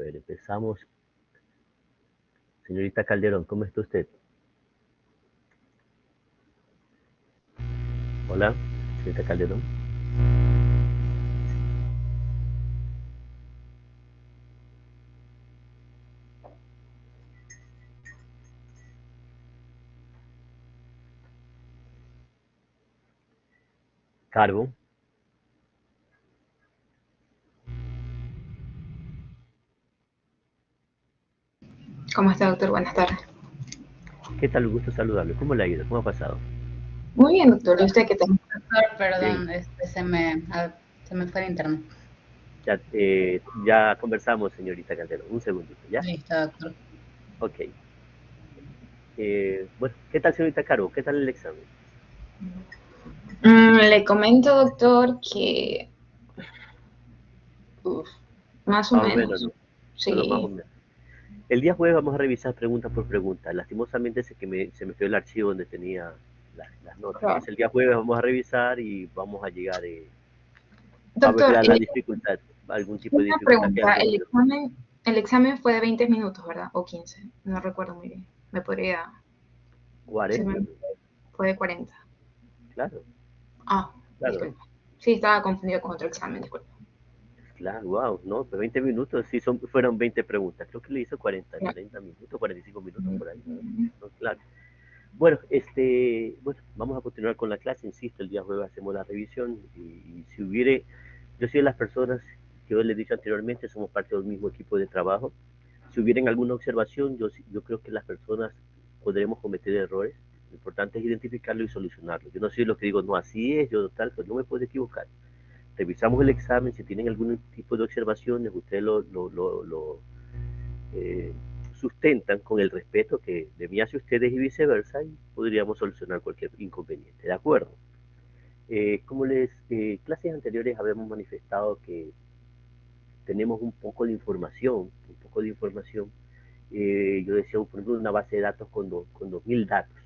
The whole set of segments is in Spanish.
ver, empezamos. Señorita Calderón, ¿cómo está usted? Hola, señorita Calderón. Carbo. ¿Cómo está, doctor? Buenas tardes. ¿Qué tal? Un gusto saludarle. ¿Cómo le ha ido? ¿Cómo ha pasado? Muy bien, doctor. ¿Y usted qué tal? Doctor, Bien. perdón, se me fue el internet. Ya conversamos, señorita Calderón. Un segundito, ¿ya? Listo, doctor. Ok. Bueno, ¿qué tal, señorita Caro? ¿Qué tal el examen? Le comento, doctor, que uf, más o Más o menos, menos. ¿no? Bueno, más o Sí, menos. El día jueves vamos a revisar pregunta por pregunta. Lastimosamente se me quedó el archivo donde tenía las notas. claro. Entonces el día jueves vamos a revisar y vamos a llegar a ver Doctor, la dificultad, algún tipo de una dificultad que pregunta. hayamos tenido. El examen fue de 20 minutos, ¿verdad? O 15. No recuerdo muy bien. Me podría... Se 40, me fue de 40. claro, Ah, claro, disculpa. Sí, estaba confundido con otro examen, disculpa. claro, wow, no, pues 20 minutos, sí, fueron 20 preguntas. Creo que le hizo 40, Claro. 30 minutos, 45 minutos por ahí. Mm, No, claro. Bueno, bueno, vamos a continuar con la clase, insisto, el día jueves hacemos la revisión y si hubiere, yo soy de las personas que yo les he dicho anteriormente, somos parte del mismo equipo de trabajo. Si hubiera alguna observación, yo creo que las personas podremos cometer errores. Lo importante es identificarlo y solucionarlo. Yo no soy lo que digo, no, así es, yo tal, pues no me puedo equivocar. Revisamos el examen, si tienen algún tipo de observaciones, ustedes lo eh, sustentan con el respeto que de mí hacia ustedes y viceversa, y podríamos solucionar cualquier inconveniente, ¿de acuerdo? Como clases anteriores habíamos manifestado que tenemos un poco de información. Yo decía, por ejemplo, una base de datos con 2000 datos.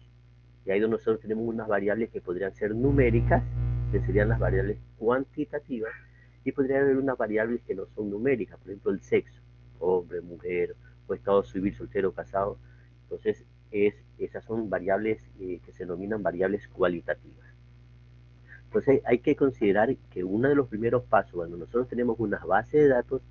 Y ahí donde nosotros tenemos unas variables que podrían ser numéricas, que serían las variables cuantitativas, y podría haber unas variables que no son numéricas, por ejemplo, el sexo, hombre, mujer, o estado civil, soltero, casado. Entonces, esas son variables que se denominan variables cualitativas. Entonces hay que considerar que uno de los primeros pasos cuando nosotros tenemos una base de datos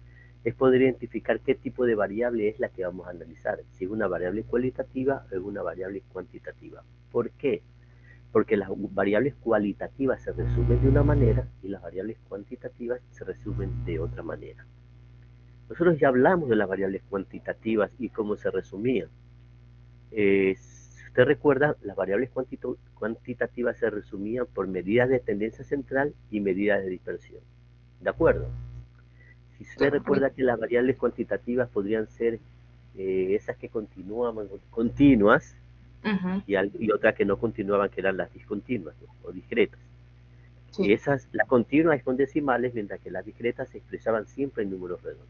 es poder identificar qué tipo de variable es la que vamos a analizar, si es una variable cualitativa o es una variable cuantitativa. ¿Por qué? Porque las variables cualitativas se resumen de una manera y las variables cuantitativas se resumen de otra manera. Nosotros ya hablamos de las variables cuantitativas y cómo se resumían. Si usted recuerda, las variables cuantitativas se resumían por medidas de tendencia central y medidas de dispersión. ¿De acuerdo? Si usted recuerda que las variables cuantitativas podrían ser esas que continuaban continuas ujú, y otras que no continuaban, que eran las discontinuas, ¿no? O discretas. sí, Las continuas es con decimales, mientras que las discretas se expresaban siempre en números redondos.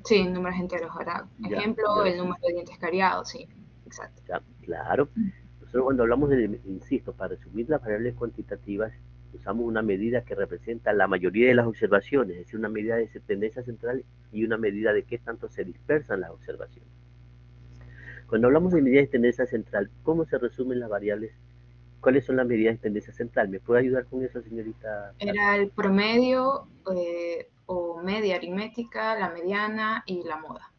sí, números enteros, ¿verdad? Ya, Ejemplo, ya, el número de dientes cariados, sí, exacto. ya, claro. Nosotros cuando hablamos insisto, para resumir las variables cuantitativas, usamos una medida que representa la mayoría de las observaciones, es decir, una medida de tendencia central y una medida de qué tanto se dispersan las observaciones. Cuando hablamos de medidas de tendencia central, ¿cómo se resumen las variables? ¿Cuáles son las medidas de tendencia central? ¿Me puede ayudar con eso, señorita Carmen? Era el promedio o media aritmética, la mediana y la moda.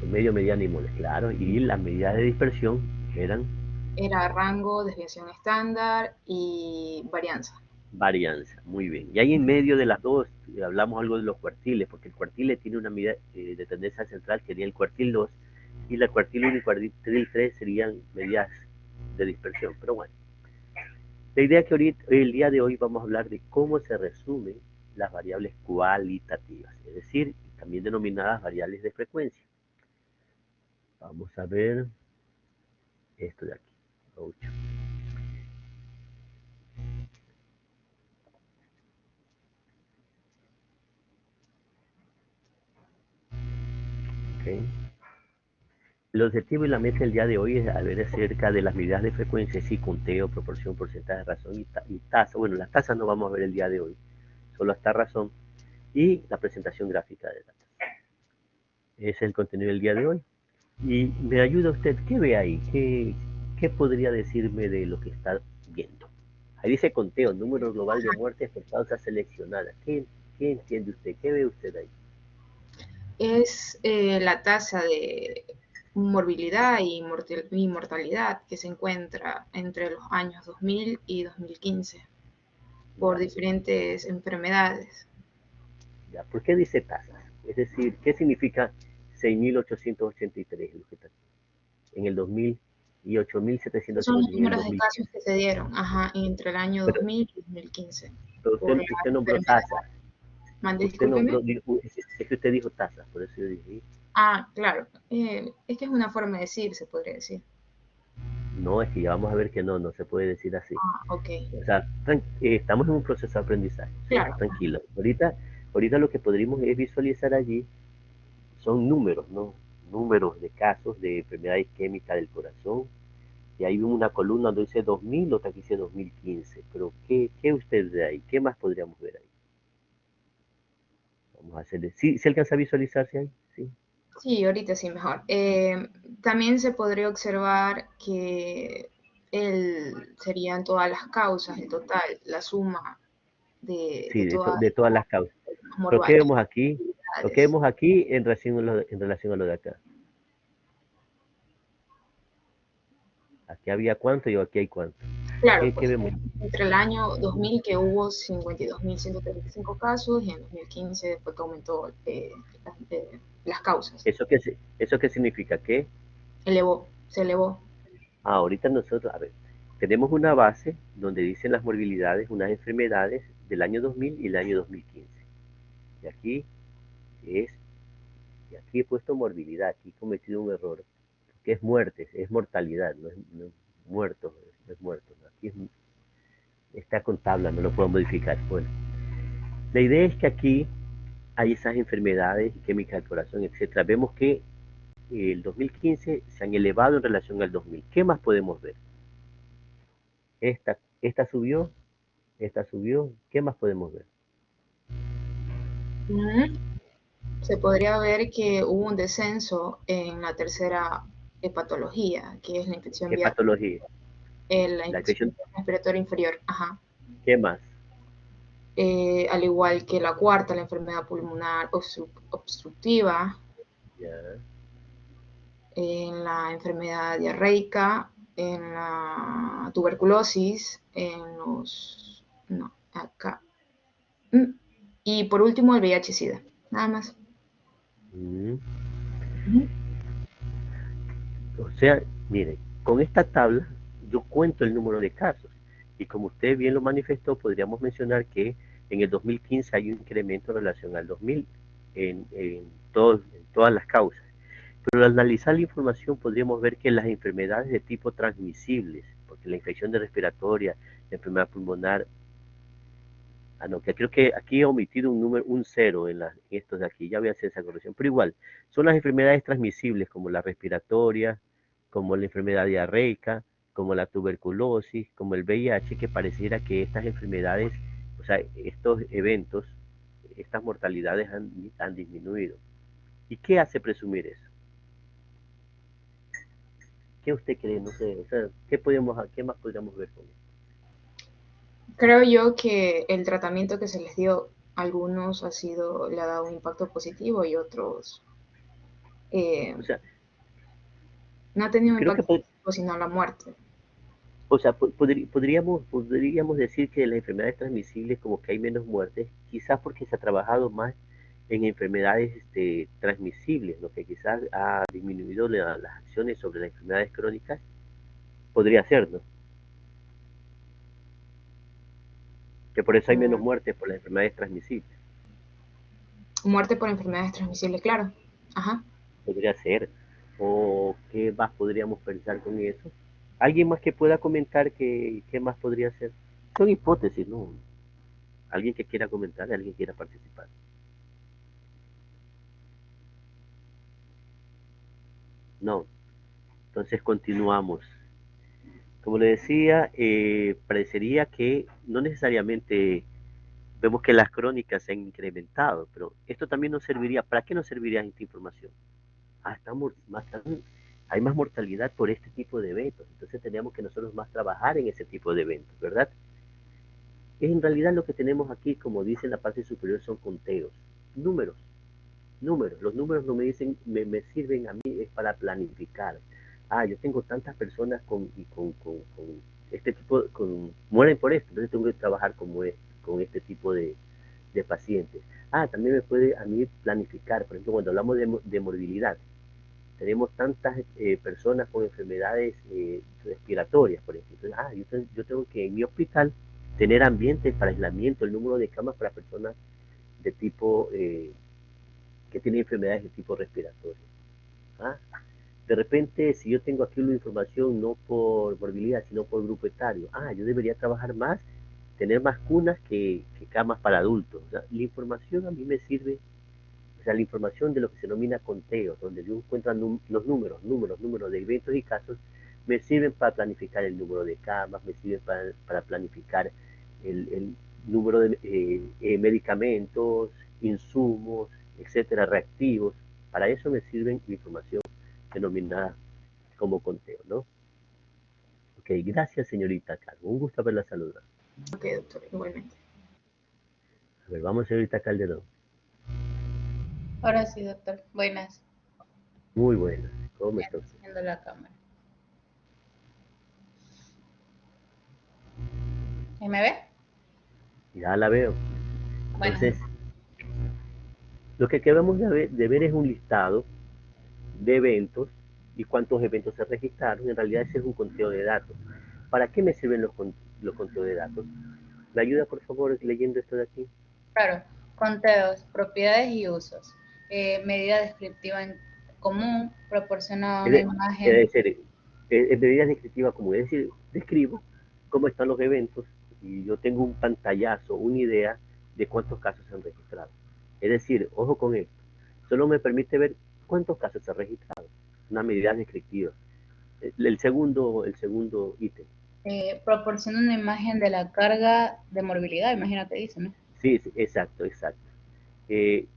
Promedio, mediana y moles, claro. Y las medidas de dispersión eran Era rango, desviación estándar y varianza. varianza. Muy bien. Y ahí en medio de las dos hablamos algo de los cuartiles, porque el cuartile tiene una medida de tendencia central que sería el cuartil 2 y la cuartil 1 y cuartil 3 serían medidas de dispersión. Pero bueno, la idea que ahorita, el día de hoy vamos a hablar de cómo se resumen las variables cualitativas, es decir, también denominadas variables de frecuencia. Vamos a ver esto de aquí. 8. Okay. El objetivo y la meta del día de hoy es ver acerca de las medidas de frecuencia, sí, conteo, proporción, porcentaje, razón y tasa. Bueno, las tasas no vamos a ver el día de hoy, solo hasta razón y la presentación gráfica de datos. Ese es el contenido del día de hoy. Y me ayuda usted, ¿qué ve ahí? ¿Qué podría decirme de lo que está viendo? Ahí dice conteo, número global de muertes por causas seleccionadas. ¿Qué entiende usted? ¿Qué ve usted ahí? Es la tasa de morbilidad y mortalidad que se encuentra entre los años 2000 y 2015 por Ya, diferentes enfermedades. ya. ¿Por qué dice tasas? Es decir, ¿qué significa 6.883 lo que está aquí, en el 2000 y Son los 8.750 en el números de 2015? casos que se dieron, entre el año Pero, 2000 y 2015 pero por la usted nombró enfermedad. tasas. Usted Discúlpeme. nombró, es que usted dijo tasas, por eso yo dije, Claro. Es que es una forma de decir, se podría decir. no, es que ya vamos a ver que no se puede decir así. Ok. O sea, estamos en un proceso de aprendizaje, ¿sí? Claro. Tranquilo. Ahorita lo que podríamos es visualizar allí son números, ¿no? Números de casos de enfermedad isquémica del corazón. Y hay una columna donde dice 2000, otra que dice 2015. Pero, ¿qué usted ve ahí? ¿Qué más podríamos ver ahí? Vamos a hacerle. ¿Sí, se alcanza a visualizarse ahí? Sí. Sí, ahorita sí mejor. También se podría observar que serían todas las causas, el total, la suma Sí, de todas de todas las causas. las Pero ¿qué vemos aquí? Lo que morbilidades. vemos aquí en relación a lo de acá. Aquí había cuánto y aquí hay cuánto. Claro, ¿Qué pues vemos? entre el año 2000 que hubo 52.135 casos y en 2015 fue que aumentó las causas. ¿Eso qué significa? Que Se elevó. ahorita nosotros, a ver, tenemos una base donde dicen las morbilidades, unas enfermedades del año 2000 y el año 2015. Y aquí es, y aquí he puesto morbilidad, aquí he cometido un error, que es muerte, es mortalidad, no es muerto, no es muerto. ¿No? Aquí está con tabla, no lo puedo modificar. Bueno, la idea es que aquí hay esas enfermedades químicas del corazón, etcétera. Vemos que el 2015 se han elevado en relación al 2000. ¿Qué más podemos ver? Esta subió, esta subió. ¿Qué más podemos ver? Mm, Se podría ver que hubo un descenso en la tercera patología, que es ¿Qué patología? la La infección infección. respiratoria inferior. Ajá. ¿Qué más? Al igual que la cuarta, la enfermedad pulmonar obstructiva, Ya. en la enfermedad diarreica, en la tuberculosis, en los... No, acá. Y por último, el VIH-Sida. Nada más. Mm. Ujú. O sea, mire, con esta tabla yo cuento el número de casos. Y como usted bien lo manifestó, podríamos mencionar que en el 2015 hay un incremento en relación al 2000 en todas las causas. Pero al analizar la información podríamos ver que las enfermedades de tipo transmisibles, porque la infección de respiratoria, la enfermedad pulmonar, no, que creo que aquí he omitido un cero en estos de aquí, ya voy a hacer esa corrección, pero igual, son las enfermedades transmisibles como la respiratoria, como la enfermedad diarreica, como la tuberculosis, como el VIH, que pareciera que estas enfermedades, o sea, estos eventos, estas mortalidades han disminuido. ¿Y qué hace presumir eso? ¿Qué usted cree? No sé, o sea, ¿qué más podríamos ver con esto? Creo yo que el tratamiento que se les dio a algunos le ha dado un impacto positivo y otros eh, O sea, no ha tenido un creo que, impacto positivo, sino la muerte. o sea, podríamos decir que las enfermedades transmisibles como que hay menos muertes, quizás porque se ha trabajado más en enfermedades transmisibles, lo que quizás ha disminuido las acciones sobre las enfermedades crónicas, podría ser, ¿no? Que por eso hay menos Mm, muertes por las enfermedades transmisibles, Muerte por enfermedades transmisibles, claro. Ajá. podría ser. ¿O qué más podríamos pensar con eso? ¿Alguien más que pueda comentar qué más podría ser? Son hipótesis, ¿no? Alguien que quiera comentar, alguien que quiera participar. No. Entonces continuamos. Como le decía, parecería que no necesariamente vemos que las crónicas se han incrementado, pero esto también nos serviría. ¿Para qué nos serviría esta información? hay más mortalidad por este tipo de eventos. Entonces tenemos que nosotros más trabajar en ese tipo de eventos, ¿verdad? En realidad lo que tenemos aquí, como dice en la parte superior, son conteos, números, números. Los números no me dicen, me sirven a mí es para planificar. Yo tengo tantas personas con este tipo, mueren por esto, entonces tengo que trabajar con este tipo de pacientes. También me puede a mí planificar, por ejemplo, cuando hablamos de morbilidad, tenemos tantas personas con enfermedades respiratorias, por ejemplo. Entonces, yo tengo que en mi hospital tener ambientes para aislamiento, el número de camas para personas de tipo que tienen enfermedades de tipo respiratorio. ¿Ah? De repente, si yo tengo aquí una información no por morbilidad, sino por grupo etario, yo debería trabajar más, tener más cunas que camas para adultos. O sea, la información a mí me sirve, o sea, la información de lo que se denomina conteos, donde yo encuentro los números de eventos y casos, me sirven para planificar el número de camas, me sirven para planificar el número de medicamentos, insumos, etcétera, reactivos. Para eso me sirven la información denominada como conteo, ¿no? Ok, gracias señorita Calvo, un gusto haberla saludado. Ok, doctor, igualmente. A ver, vamos señorita Calderón. Ahora sí, doctor. Buenas. Muy buena, ¿cómo Ya está usted? enciendo la cámara. ¿Y me ve? Ya la veo. Bueno, Entonces, lo que acabamos de ver es un listado de eventos y cuántos eventos se registraron. En realidad ese es un conteo de datos. ¿Para qué me sirven los conteos de datos? ¿Me ayuda por favor leyendo esto de aquí? claro. Conteos, propiedades y usos. Medida descriptiva en común, proporciona Es, una de- imagen. es decir, es medida descriptiva común, es decir, describo cómo están los eventos y yo tengo un pantallazo, una idea de cuántos casos se han registrado. Es decir, ojo con esto, solo me permite ver cuántos casos se han registrado, una medida descriptiva. El segundo ítem. Proporciona una imagen de la carga de morbilidad, imagínate, dice, ¿no? Sí, sí, exacto, exacto.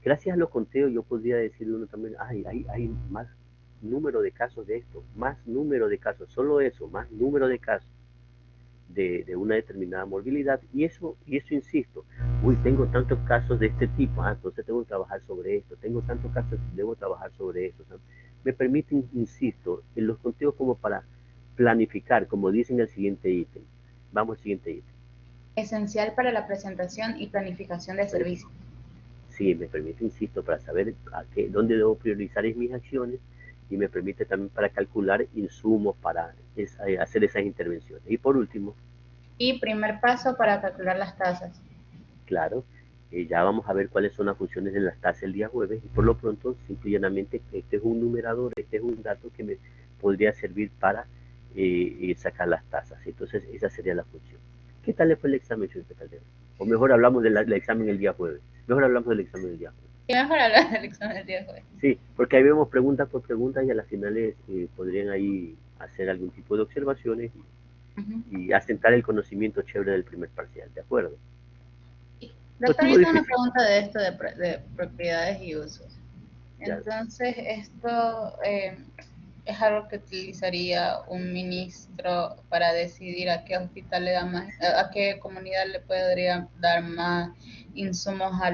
Gracias a los conteos yo podría decir uno también, hay más número de casos de esto, más número de casos, solo eso, más número de casos de una determinada morbilidad. Y eso insisto, tengo tantos casos de este tipo, entonces tengo que trabajar sobre esto, tengo tantos casos, debo trabajar sobre eso. ¿No? Me permite, insisto, en los conteos como para planificar, como dice en el siguiente ítem. Vamos al siguiente ítem. Esencial para la presentación y planificación de servicios. Sí, me permite, insisto, para saber dónde debo priorizar mis acciones y me permite también para calcular insumos para hacer esas intervenciones. Y por último, Y primer paso para calcular las tasas. claro, ya vamos a ver cuáles son las funciones de las tasas el día jueves y por lo pronto, simple y llanamente, este es un numerador, este es un dato que me podría servir para sacar las tasas. Entonces, esa sería la función. ¿Qué tal le fue el examen, señor Calderón? O mejor hablamos del examen el día jueves. Mejor hablamos del examen el día jueves. Y mejor hablar del examen del día de hoy. Sí, porque ahí vemos preguntas por preguntas y a las finales podrían ahí hacer algún tipo de observaciones y asentar el conocimiento chévere del primer parcial, ¿de acuerdo? No Doctor, estuvo yo tengo una difícil, pregunta de esto de propiedades y usos. ya. Entonces, esto es algo que utilizaría un ministro para decidir a qué hospital le da más, a qué comunidad le podría dar más insumos a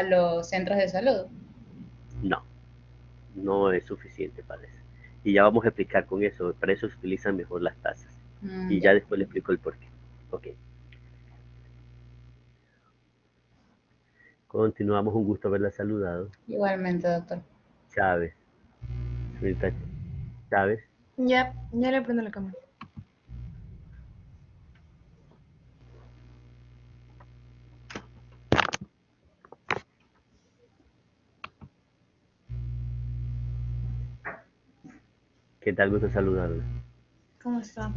los centros de salud. No, no es suficiente para eso. Y ya vamos a explicar con eso, para eso se utilizan mejor las tasas. Y ya Ya, después le explico el porqué. Ok, continuamos, un gusto haberla saludado. igualmente, doctor. Chávez, señorita Chávez, Ya le prendo la cámara. ¿qué tal? Gusto saludarla. ¿Cómo está?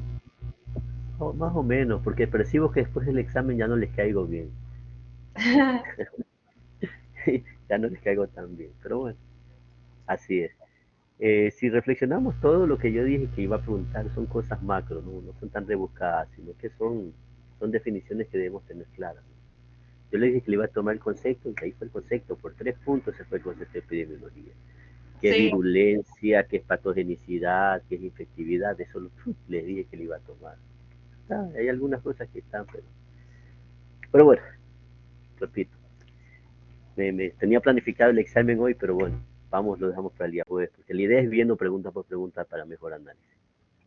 Más o menos, porque percibo que después del examen ya no les caigo bien. Ya no les caigo tan bien, pero bueno, así es. Si reflexionamos todo lo que yo dije que iba a preguntar son cosas macro, no son tan rebuscadas, sino que son definiciones que debemos tener claras. ¿No? Yo le dije que le iba a tomar el concepto, y ahí fue el concepto, por 3 puntos se fue el concepto de epidemiología. qué es Sí, virulencia, qué es patogenicidad, qué es infectividad, eso les dije que le iba a tomar. Hay algunas cosas que están, pero bueno, repito, tenía planificado el examen hoy, pero bueno, vamos, lo dejamos para el día jueves, porque la idea es viendo pregunta por pregunta para mejor análisis.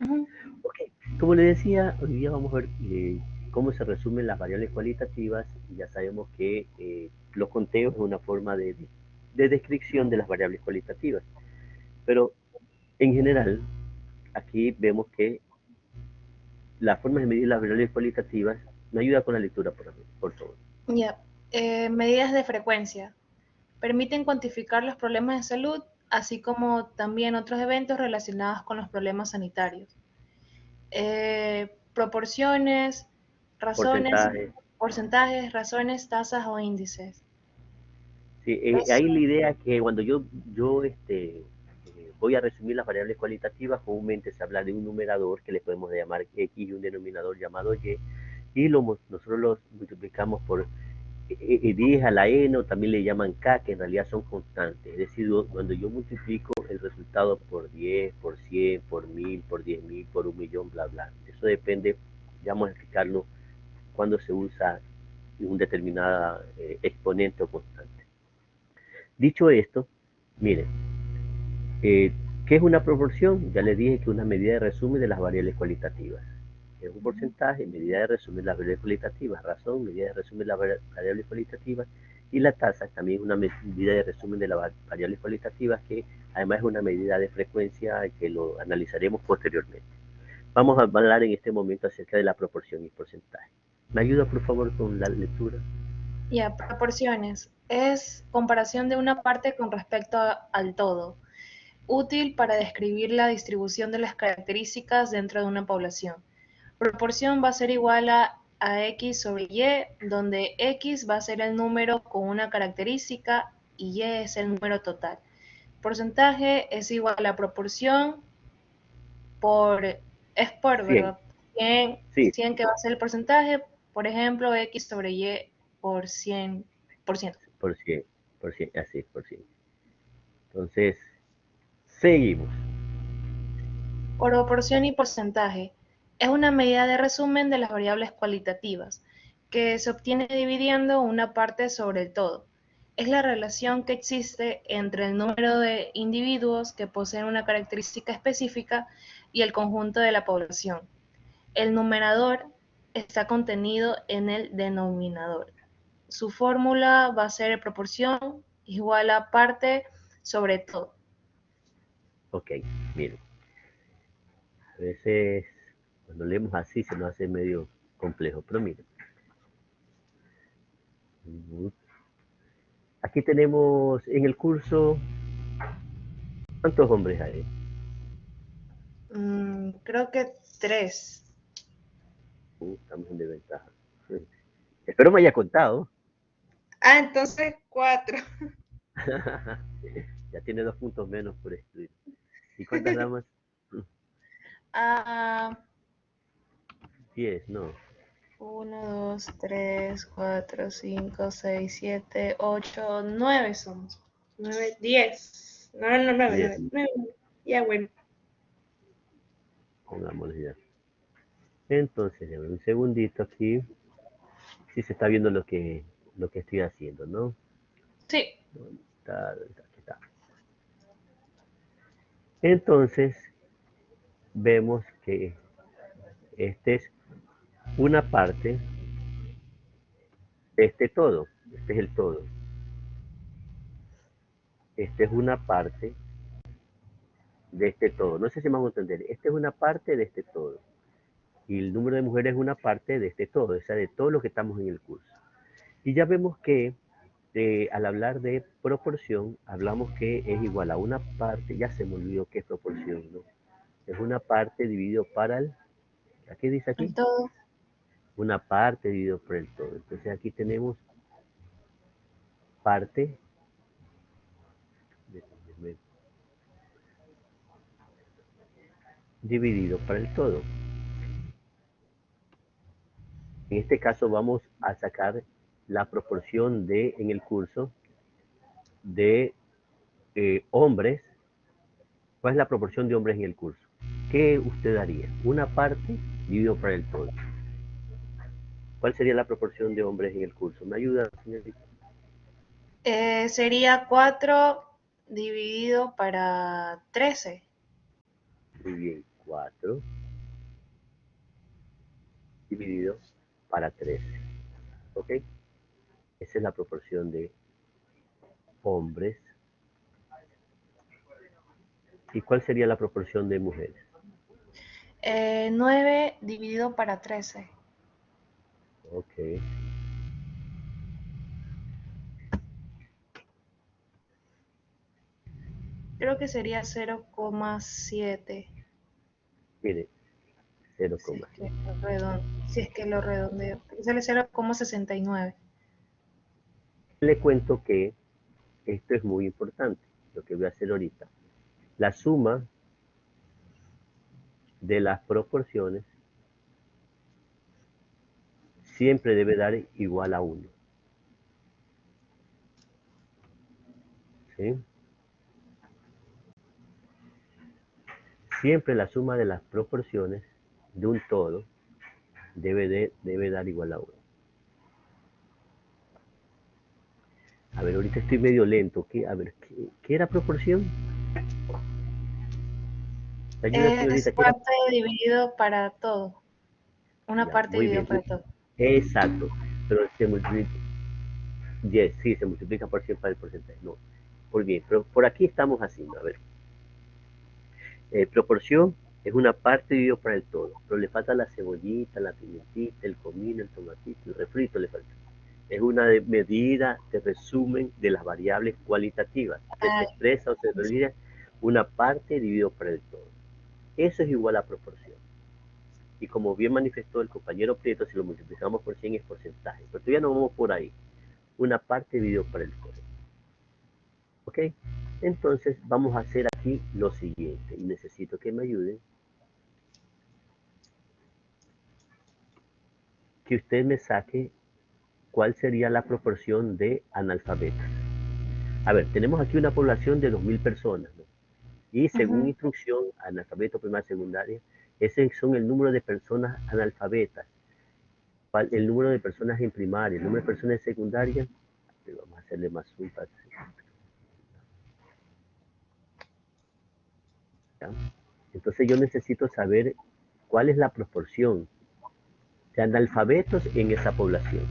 ujú, Ok, como le decía, hoy día vamos a ver cómo se resumen las variables cualitativas. Y ya sabemos que los conteos es una forma de descripción de las variables cualitativas. Pero en general, aquí vemos que la forma de medir las variables cualitativas me ayuda con la lectura, por favor. ya. Medidas de frecuencia. Permiten cuantificar los problemas de salud, así como también otros eventos relacionados con los problemas sanitarios. Proporciones, razones, Porcentaje. porcentajes, razones, tasas o índices. Sí, ahí la Razón. idea que cuando yo voy a resumir las variables cualitativas, comúnmente se habla de un numerador que le podemos llamar X y un denominador llamado Y, y nosotros los multiplicamos por 10 a la n, o también le llaman k, que en realidad son constantes. Es decir, cuando yo multiplico el resultado por 10, por 100, por 1000, por 10.000, por 1.000.000, bla, bla. Eso depende, ya vamos a explicarlo cuando se usa un determinada exponente o constante. Dicho esto, miren, eh, ¿qué es una proporción? Ya les dije que es una medida de resumen de las variables cualitativas. Es un porcentaje, medida de resumen de las variables cualitativas, razón, medida de resumen de las variables cualitativas, y la tasa también es una medida de resumen de las variables cualitativas, que además es una medida de frecuencia que lo analizaremos posteriormente. Vamos a hablar en este momento acerca de la proporción y porcentaje. ¿Me ayuda por favor con la lectura? Ya, proporciones. Es comparación de una parte con respecto al todo. Útil para describir la distribución de las características dentro de una población. Proporción va a ser igual a X sobre Y, donde X va a ser el número con una característica y Y es el número total. Porcentaje es igual a proporción por, es por, 100. ¿verdad? 100, Sí, 100 que va a ser el porcentaje, por ejemplo, X sobre Y por 100%. por 100, así, por 100. Entonces, seguimos. Proporción y porcentaje es una medida de resumen de las variables cualitativas que se obtiene dividiendo una parte sobre el todo. Es la relación que existe entre el número de individuos que poseen una característica específica y el conjunto de la población. El numerador está contenido en el denominador. Su fórmula va a ser proporción igual a parte sobre todo. Ok, miren. A veces cuando leemos así se nos hace medio complejo, pero miren. Aquí tenemos en el curso, ¿cuántos hombres hay? Creo que 3. Estamos en desventaja. Espero me haya contado. Ah, entonces 4. Ya tiene 2 puntos menos por estudio. ¿Y cuántas damas? Ah, 10, no. 1, 2, 3, 4, 5, 6, 7, 8, 9 somos. 9, 10. No, no, 9, 10, 9, 9. Ya, bueno. pongámosle ya. Entonces, déjame un segundito aquí. Si se está viendo lo que estoy haciendo, ¿no? Sí. ¿Dónde está? ¿Dónde está? Aquí está. Entonces, vemos que este es una parte de este todo. Este es el todo. Esta es una parte de este todo. No sé si me van a entender. Esta es una parte de este todo. Y el número de mujeres es una parte de este todo, o sea, de todo lo que estamos en el curso. Y ya vemos que al hablar de proporción, hablamos que es igual a una parte, ya se me olvidó qué es proporción, ¿no? Es una parte dividido para el, ¿a qué dice aquí? El todo. Una parte dividido por el todo. Entonces aquí tenemos parte dividido para el todo. En este caso vamos a sacar la proporción en el curso de hombres ¿Cuál es la proporción de hombres en el curso? ¿Qué usted haría? Una parte dividido por el todo. ¿Cuál sería la proporción de hombres en el curso? ¿Me ayuda, señorita? Sería 4 dividido para 13. Muy bien, 4 dividido para 13. ¿Ok? Esa es la proporción de hombres. ¿Y cuál sería la proporción de mujeres? 9 dividido para 13. Ok. Creo que sería 0,7. Mire, Si es 0,7. que lo redondeo. Sale 0,69. Le cuento que esto es muy importante, lo que voy a hacer ahorita. La suma de las proporciones siempre debe dar igual a 1. ¿Sí? Siempre la suma de las proporciones de un todo debe dar igual a 1. A ver, ahorita estoy medio lento. A ver, ¿qué era proporción? ¿Me ayuda, Es señorita? ¿Qué era? parte dividido para todo. Una Ya, parte muy dividido bien. para todo. Exacto. Pero se multiplica, yes, sí, se multiplica por 100 para el porcentaje. No. Muy bien, pero por aquí estamos haciendo. A ver, proporción es una parte dividido para el todo. Pero le falta la cebollita, la pimentita, el comino, el tomatito, el refrito le falta. Es una medida de resumen de las variables cualitativas, que se Ah, expresa o se realiza una parte dividido por el todo. Eso es igual a proporción. Y como bien manifestó el compañero Prieto, si lo multiplicamos por 100 es porcentaje. Pero todavía no vamos por ahí. Una parte dividido por el todo. ¿Ok? Entonces vamos a hacer aquí lo siguiente. Y necesito que me ayuden. Que usted me saque cuál sería la proporción de analfabetas. A ver, tenemos aquí una población de 2.000 personas, ¿no? Y según ujú. instrucción, analfabeto, primaria, secundaria, ese son el número de personas analfabetas, el número de personas en primaria, el número de personas en secundaria. Vamos a hacerle más zoom para ¿ya? Entonces yo necesito saber cuál es la proporción de analfabetos en esa población.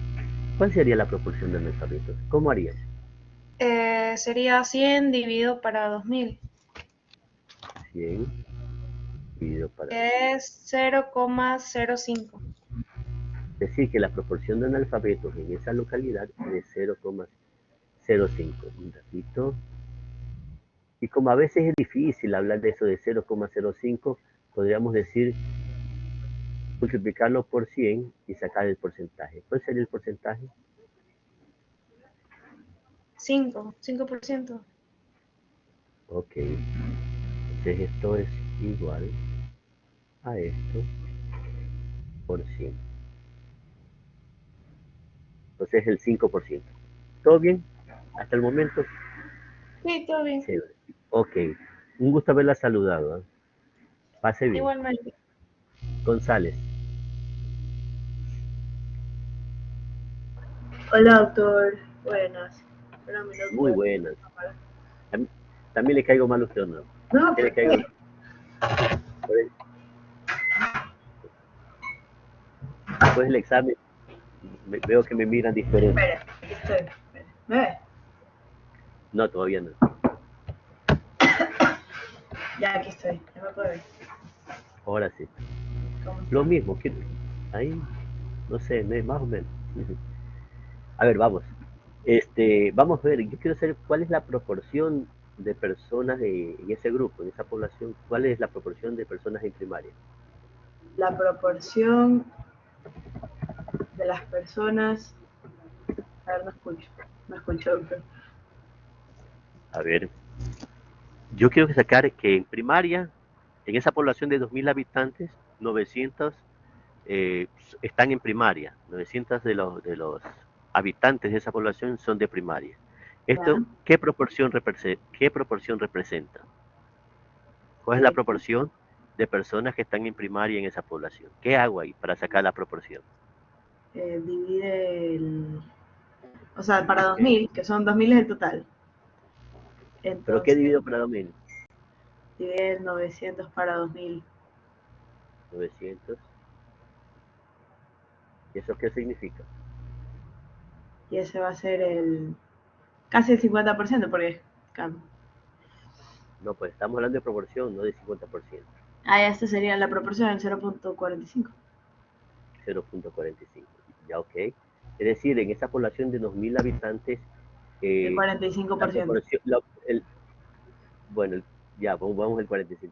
¿Cuál sería la proporción de analfabetos? ¿Cómo haríamos? Sería 100 dividido para 2000. 100 dividido para 2. Es 0,05. Es decir, que la proporción de analfabetos en esa localidad es de 0,05. Un ratito. Y como a veces es difícil hablar de eso de 0,05, podríamos decir multiplicarlo por 100 y sacar el porcentaje. ¿Cuál sería el porcentaje? 5%. Ok. Entonces esto es igual a esto por 100. Entonces el 5%. ¿Todo bien? Hasta el momento. Sí, todo bien. Chévere. Ok. Un gusto haberla saludado. ¿Eh? Pase bien. Igualmente. González. Hola, doctor. Buenas. Espérame, no Muy puedo. buenas. También le caigo mal a usted, ¿no? No, ¿Qué le ¿por caigo? qué? Después del examen veo que me miran diferente. Espera, aquí estoy. Espera. ¿Me ve? No, todavía no. Ya, aquí estoy. Ya me puede ver. Ahora sí. ¿Cómo Lo está? mismo, ahí, no sé, más o menos. A ver, vamos. Vamos a ver, yo quiero saber cuál es la proporción de personas en ese grupo, en esa población, cuál es la proporción de personas en primaria. La proporción de las personas. A ver, no escucho. No escucho, doctor. A ver, yo quiero sacar que en primaria, en esa población de 2.000 habitantes, 900 eh, están en primaria. 900 de los habitantes de esa población son de primaria. Ya. ¿Esto qué proporción representa? ¿Cuál es la proporción de personas que están en primaria en esa población? ¿Qué hago ahí para sacar la proporción? Divide el... O sea, para 2000, que son 2000 es el total. ¿Pero Entonces, qué divido para 2000? divide el 900 para 2000. 900. ¿Y eso qué significa? Y ese va a ser casi el 50%, porque... No, pues estamos hablando de proporción, no de 50%. Ah, esta sería la proporción del 0.45. 0.45. Ya, ok. Es decir, en esa población de 2000 habitantes, El la 45%. proporción, bueno, ya, vamos al 45%,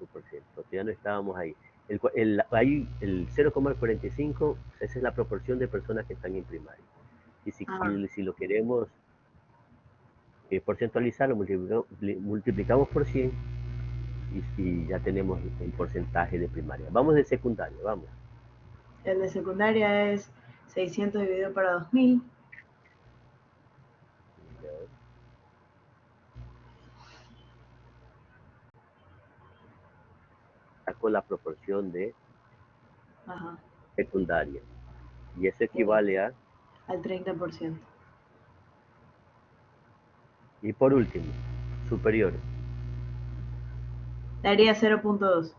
porque ya no estábamos ahí. Ahí el 0,45, esa es la proporción de personas que están en primaria. Y si lo queremos porcentualizar, lo multiplicamos por 100 y ya tenemos el porcentaje de primaria. Vamos de secundaria, vamos. El de secundaria es 600 dividido para 2000. Saco la proporción de secundaria. Y eso equivale a... al 30%. Y por último, superior. Daría 0.2.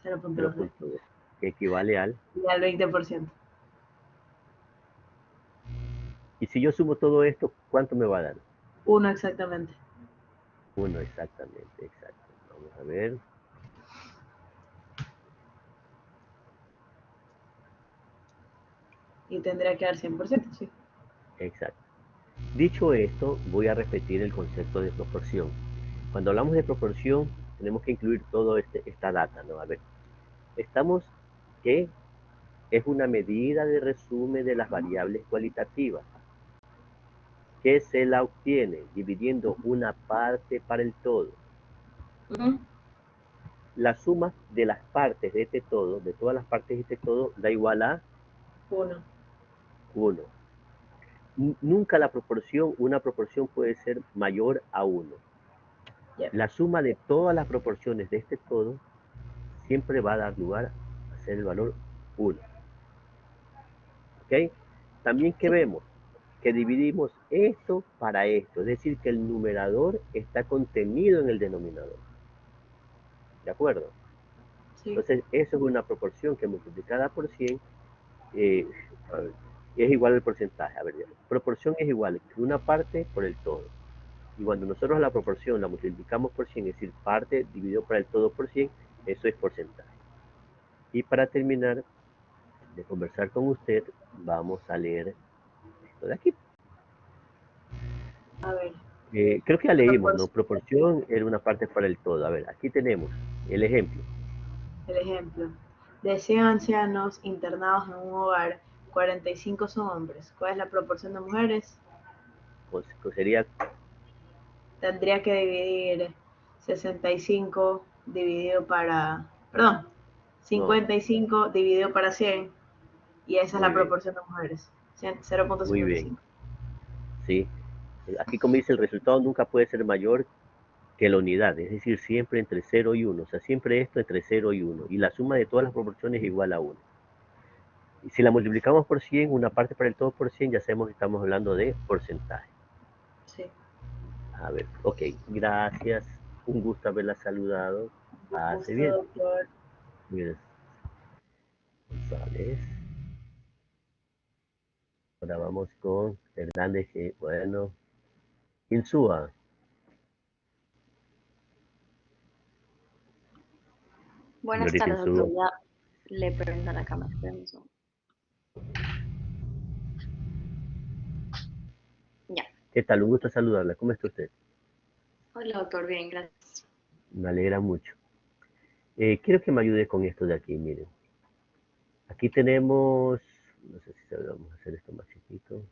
0.2. Que equivale al... Y al 20%. Y si yo sumo todo esto, ¿cuánto me va a dar? 1 exactamente. 1 exactamente, exacto. Vamos a ver. Y tendría que dar 100%, sí. Exacto. Dicho esto, voy a repetir el concepto de proporción. Cuando hablamos de proporción, tenemos que incluir toda esta data, ¿no? A ver, estamos que es una medida de resumen de las variables cualitativas, que se la obtiene dividiendo una parte para el todo. La suma de las partes de este todo, de todas las partes de este todo, da igual a 1. Nunca una proporción puede ser mayor a 1. La suma de todas las proporciones de este todo siempre va a dar lugar a ser el valor 1. ¿Ok? También que vemos que dividimos esto para esto, es decir, que el numerador está contenido en el denominador. ¿De acuerdo? Sí. Entonces, eso es una proporción que multiplicada por 100 es igual al porcentaje. A ver, proporción es igual que una parte por el todo. Y cuando nosotros la proporción la multiplicamos por 100, es decir, parte dividido por el todo por 100, eso es porcentaje. Y para terminar de conversar con usted, vamos a leer esto de aquí. A ver. Creo que ya leímos, ¿no? Proporción era una parte para el todo. A ver, aquí tenemos el ejemplo. El ejemplo. De 100 ancianos internados en un hogar, 45 son hombres. ¿Cuál es la proporción de mujeres? Pues sería... Tendría que dividir 65 dividido para... Perdón, 55 no. Dividido para 100. Y esa es la proporción de mujeres. 0.55. Muy bien. Sí. Aquí como dice, el resultado nunca puede ser mayor que la unidad, es decir, siempre entre 0 y 1, o sea, siempre esto entre 0 y 1, y la suma de todas las proporciones es igual a 1. Y si la multiplicamos por 100, una parte para el todo por 100, ya sabemos que estamos hablando de porcentaje. Sí. A ver, ok, gracias, un gusto haberla saludado. Hace bien. Doctor. Bien. González. Ahora vamos con Hernández, que bueno, Insúa. Buenas tardes, doctor. Ya le prendo la cámara. Ya. ¿Qué tal? Un gusto saludarla. ¿Cómo está usted? Hola, doctor. Bien, gracias. Me alegra mucho. Quiero que me ayude con esto de aquí, miren. Aquí tenemos, no sé si vamos a hacer esto más chiquito.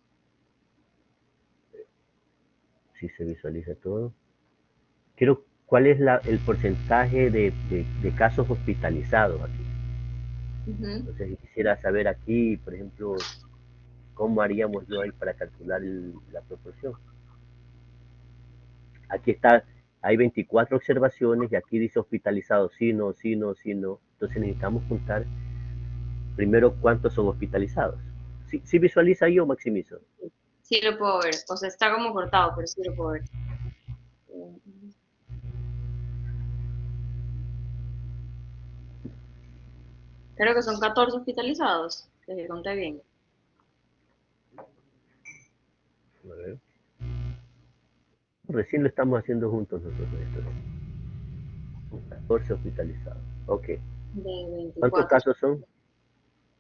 Si se visualiza todo. ¿Cuál es el porcentaje de casos hospitalizados aquí? Entonces quisiera saber aquí, por ejemplo, ¿cómo haríamos yo ahí para calcular la proporción? Aquí está, hay 24 observaciones y aquí dice hospitalizados, sí, no, sí, no, sí, no. Entonces necesitamos contar primero cuántos son hospitalizados. ¿Sí visualiza ahí o maximizo? Sí lo puedo ver. O sea, está como cortado, pero sí lo puedo ver. Creo que son 14 hospitalizados, que conté bien. A ver. Recién lo estamos haciendo juntos nosotros. Esto. 14 hospitalizados. Ok. De ¿Cuántos 24. casos son?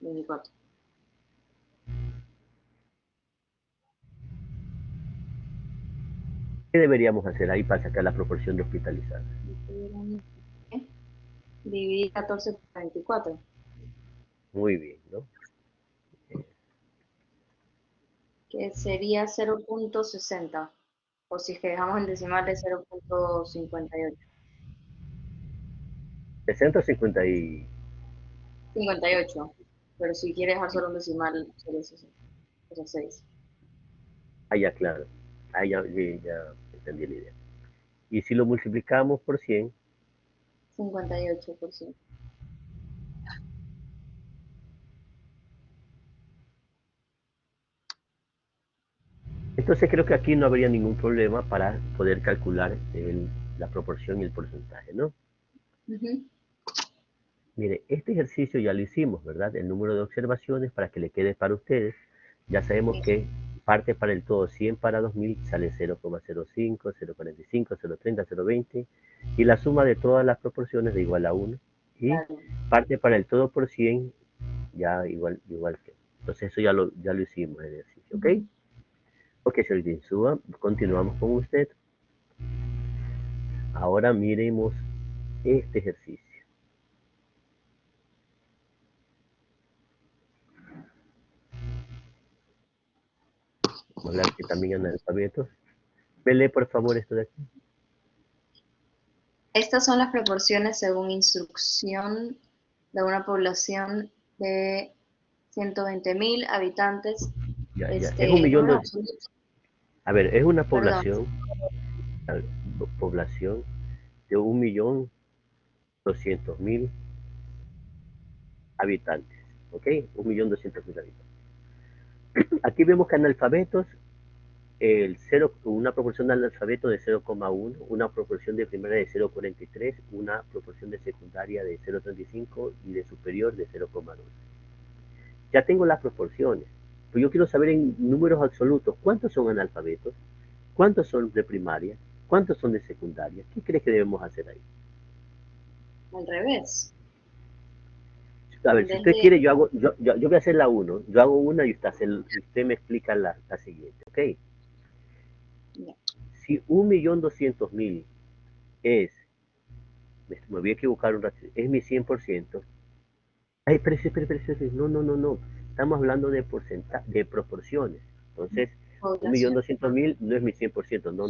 24. ¿Qué deberíamos hacer ahí para sacar la proporción de hospitalizados? Dividir 14 por 24. Muy bien, ¿no? Que sería 0.60. O si es que dejamos el decimal de 0.58. 60 o 50 y... 58. Pero si quieres dejar solo un decimal, sería 60. O sea, 6. Ah, ya, claro. Ah, ya entendí la idea. Y si lo multiplicamos por 100, 58%. entonces creo que aquí no habría ningún problema para poder calcular la proporción y el porcentaje, ¿no? Ujú. Mire, este ejercicio ya lo hicimos, ¿verdad? El número de observaciones para que le quede para ustedes. Ya sabemos Sí. que parte para el todo 100 para 2000 sale 0,05, 0,45, 0,30, 0,20 y la suma de todas las proporciones de igual a 1 y Claro. parte para el todo por 100 ya igual que. Entonces eso ya lo hicimos el ejercicio, ¿ok? Ujú. Ok, señor Insúa, continuamos con usted. Ahora miremos este ejercicio. Vamos a hablar que también analfabetos. ¿Me lee por favor esto de aquí? Estas son las proporciones según instrucción de una población de 120.000 habitantes. Es un El millón número de... absoluto, A ver, es una perdón, población de 1.200.000 habitantes, ¿ok? 1.200.000 habitantes. Aquí vemos que analfabetos, una proporción de analfabeto de 0,1, una proporción de primaria de 0,43, una proporción de secundaria de 0,35 y de superior de 0,2. Ya tengo las proporciones, pues yo quiero saber en números absolutos cuántos son analfabetos, cuántos son de primaria, cuántos son de secundaria. ¿Qué crees que debemos hacer ahí? al revés. A ver, En si vez usted de, quiere, yo voy a hacer la 1, yo hago una y usted me explica la siguiente, ¿ok? no, Si 1.200.000 es, me voy a equivocar un ratito, es mi 100%. Ay, espérese, no, estamos hablando de proporciones. Entonces, población. 1.200.000 no es mi 100%, no.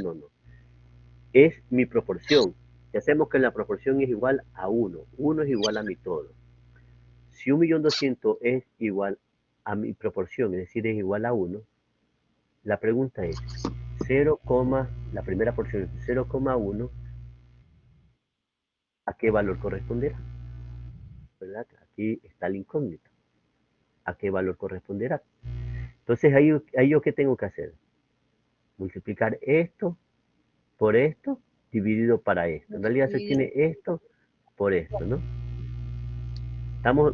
Es mi proporción. Si hacemos que la proporción es igual a 1 es igual a mi todo. Si 1.200.000 es igual a mi proporción, es decir, es igual a 1, la pregunta es, 0, la primera porción es 0,1, ¿a qué valor corresponderá? ¿Verdad? Aquí está el incógnito. ¿A qué valor corresponderá? Entonces, ahí yo qué tengo que hacer? Multiplicar esto por esto dividido para esto. En realidad se Dividir. tiene esto por esto, ¿no?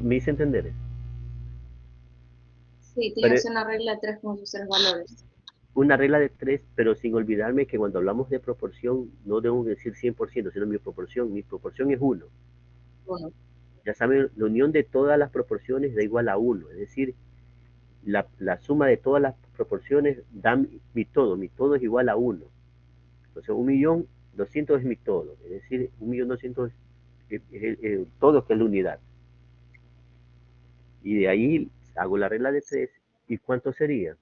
¿Me hice entender? Sí, Pero tienes una regla de 3 con sus 3 valores. una regla de 3, pero sin olvidarme que cuando hablamos de proporción no debemos decir 100%, sino mi proporción es 1. 1. Ya saben, la unión de todas las proporciones da igual a 1, es decir, la suma de todas las proporciones da mi todo es igual a 1. Entonces 1.200.000 es mi todo, es decir, 1.200.000 es el todo que es la unidad. Y de ahí hago la regla de 3, ¿y cuánto sería?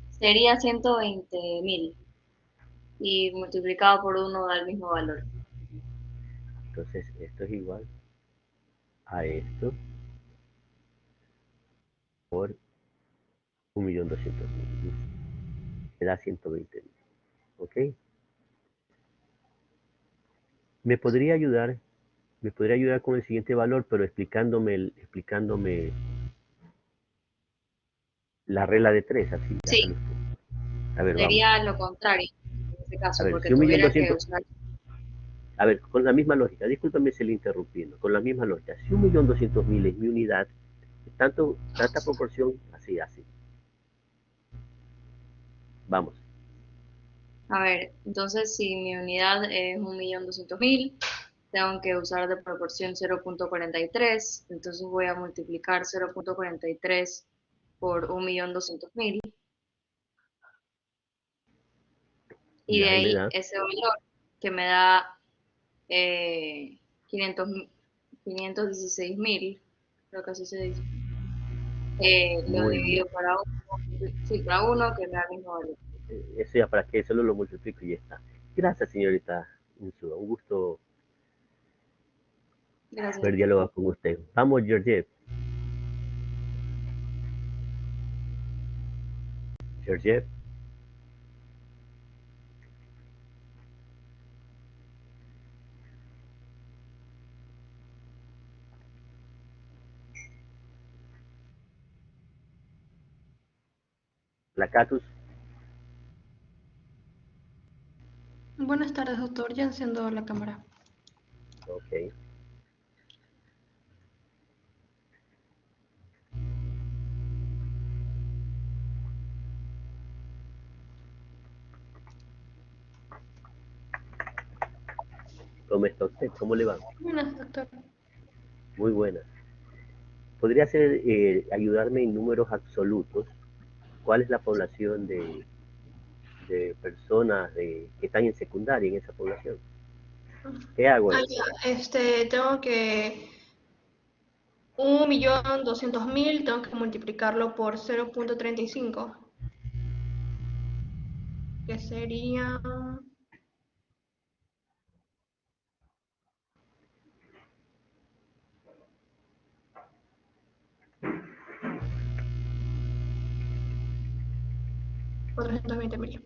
Sería 120.000 y multiplicado por 1 da el mismo valor. Entonces esto es igual a esto por 1.200.000. Me da 120.000. ¿Ok? ¿Me podría ayudar? ¿Me podría ayudar con el siguiente valor, pero explicándome la regla de 3, así, Sí, hágalo usted. A ver, vamos. sería lo contrario en este A caso, ver, porque si un millón tuviera que doscientos, usar. a ver, con la misma lógica, discúlpame si le interrumpí, ¿no? Con la misma lógica, si 1.200.000 es mi unidad, tanta proporción, así, así. Vamos. A ver, entonces si mi unidad es 1.200.000, tengo que usar de proporción 0.43, entonces voy a multiplicar 0.43 por 1.200.000 y Ya de ahí me ahí da. ese valor que me da 500, 516.000, creo que así se dice, lo Muy bien. divido para uno, sí, para uno que me da el mismo valor. Eso ya para qué, solo lo multiplico y ya está. Gracias, señorita Insua. Un gusto Gracias. ver diálogo con usted. Vamos, Georgette. Georgette. La Catus. Buenas tardes, doctor. Ya enciendo la cámara. Ok. ¿Cómo está usted? ¿Cómo le va? Buenas, doctor. Muy buena. ¿Podría ayudarme en números absolutos? ¿Cuál es la población de personas que están en secundaria en esa población? ¿Qué hago Ah, ahí? ya. Tengo que 1.200.000, tengo que multiplicarlo por 0.35, que sería 420.000.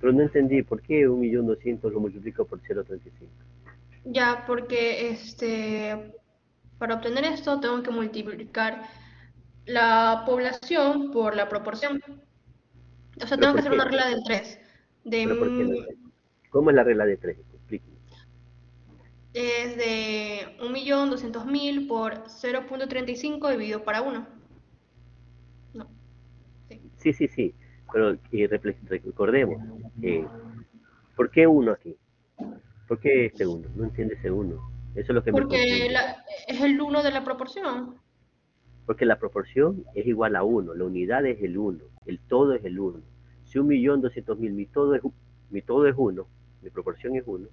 Pero no entendí, ¿por qué 1.200.000 lo multiplico por 0.35? Ya, porque para obtener esto tengo que multiplicar la población por la proporción. O sea, ¿Pero tengo que por hacer una qué? regla del 3. De, ¿Pero por qué? No entiendo. ¿Cómo es la regla de 3? Explíqueme. es de 1.200.000 por 0.35 dividido para 1. No, sí. Sí, sí, sí. Pero recordemos, ¿por qué uno aquí? ¿Por qué este uno? No entiende ese uno. Eso es lo que me Porque confunde. es el 1 de la proporción. Porque la proporción es igual a uno, la unidad es el uno, el todo es el uno. Si 1.200.000, mi todo es uno, mi proporción es uno,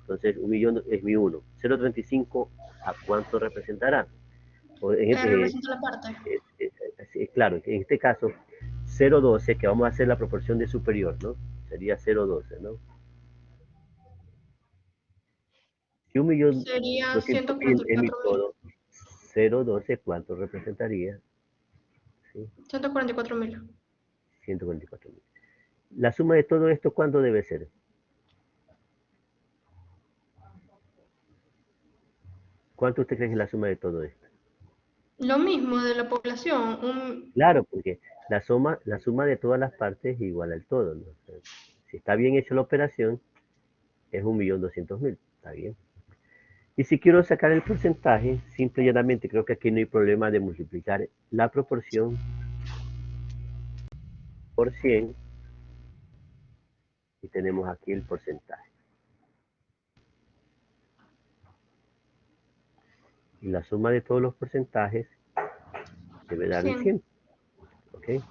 entonces 1.000.000 es mi uno. 0.35, ¿a cuánto representará? O Representa la parte. claro, en este caso, 0.12, que vamos a hacer la proporción de superior, ¿no? Sería 0.12, ¿no? Si un millón Sería doscientos mil es mi 144.000. todo, 0.12, ¿cuánto representaría? ¿Sí? 144.000. 144.000. La suma de todo esto, ¿cuánto debe ser? ¿Cuánto usted cree que es la suma de todo esto? Lo mismo de la población. Claro, porque la suma de todas las partes es igual al todo, ¿no? O sea, si está bien hecha la operación, es 1.200.000, está bien. Y si quiero sacar el porcentaje, simple y llanamente creo que aquí no hay problema de multiplicar la proporción por 100 y tenemos aquí el porcentaje. Y la suma de todos los porcentajes debe dar el 100. 100, ¿ok?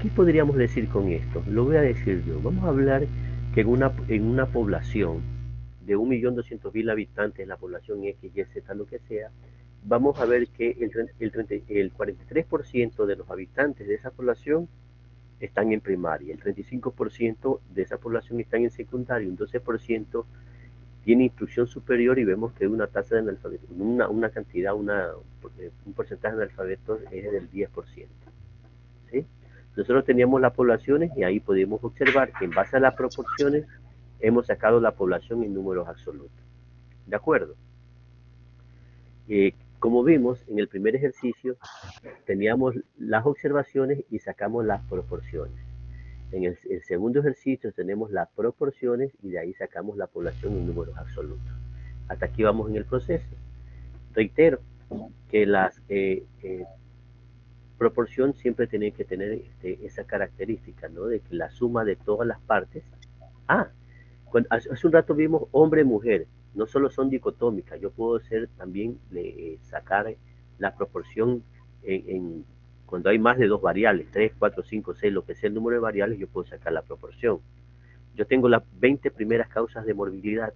¿Qué podríamos decir con esto? Lo voy a decir yo. Vamos a hablar que en una población de 1.200.000 habitantes, la población X, Y, Z, lo que sea, vamos a ver que el 43% de los habitantes de esa población están en primaria, el 35% de esa población están en secundaria, un 12% tiene instrucción superior y vemos que una tasa de analfabeto, una cantidad, un porcentaje de analfabetos es del 10%. ¿Sí? Nosotros teníamos las poblaciones y ahí podemos observar que en base a las proporciones hemos sacado la población en números absolutos. ¿De acuerdo? Como vimos en el primer ejercicio, teníamos las observaciones y sacamos las proporciones. En el segundo ejercicio tenemos las proporciones y de ahí sacamos la población en números absolutos. Hasta aquí vamos en el proceso. Reitero que las proporción siempre tiene que tener esa característica, ¿no? De que la suma de todas las partes. Hace un rato vimos hombre-mujer, no solo son dicotómicas, yo puedo también sacar la proporción cuando hay más de dos variables, 3, 4, 5, 6, lo que sea el número de variables, yo puedo sacar la proporción. Yo tengo las 20 primeras causas de morbilidad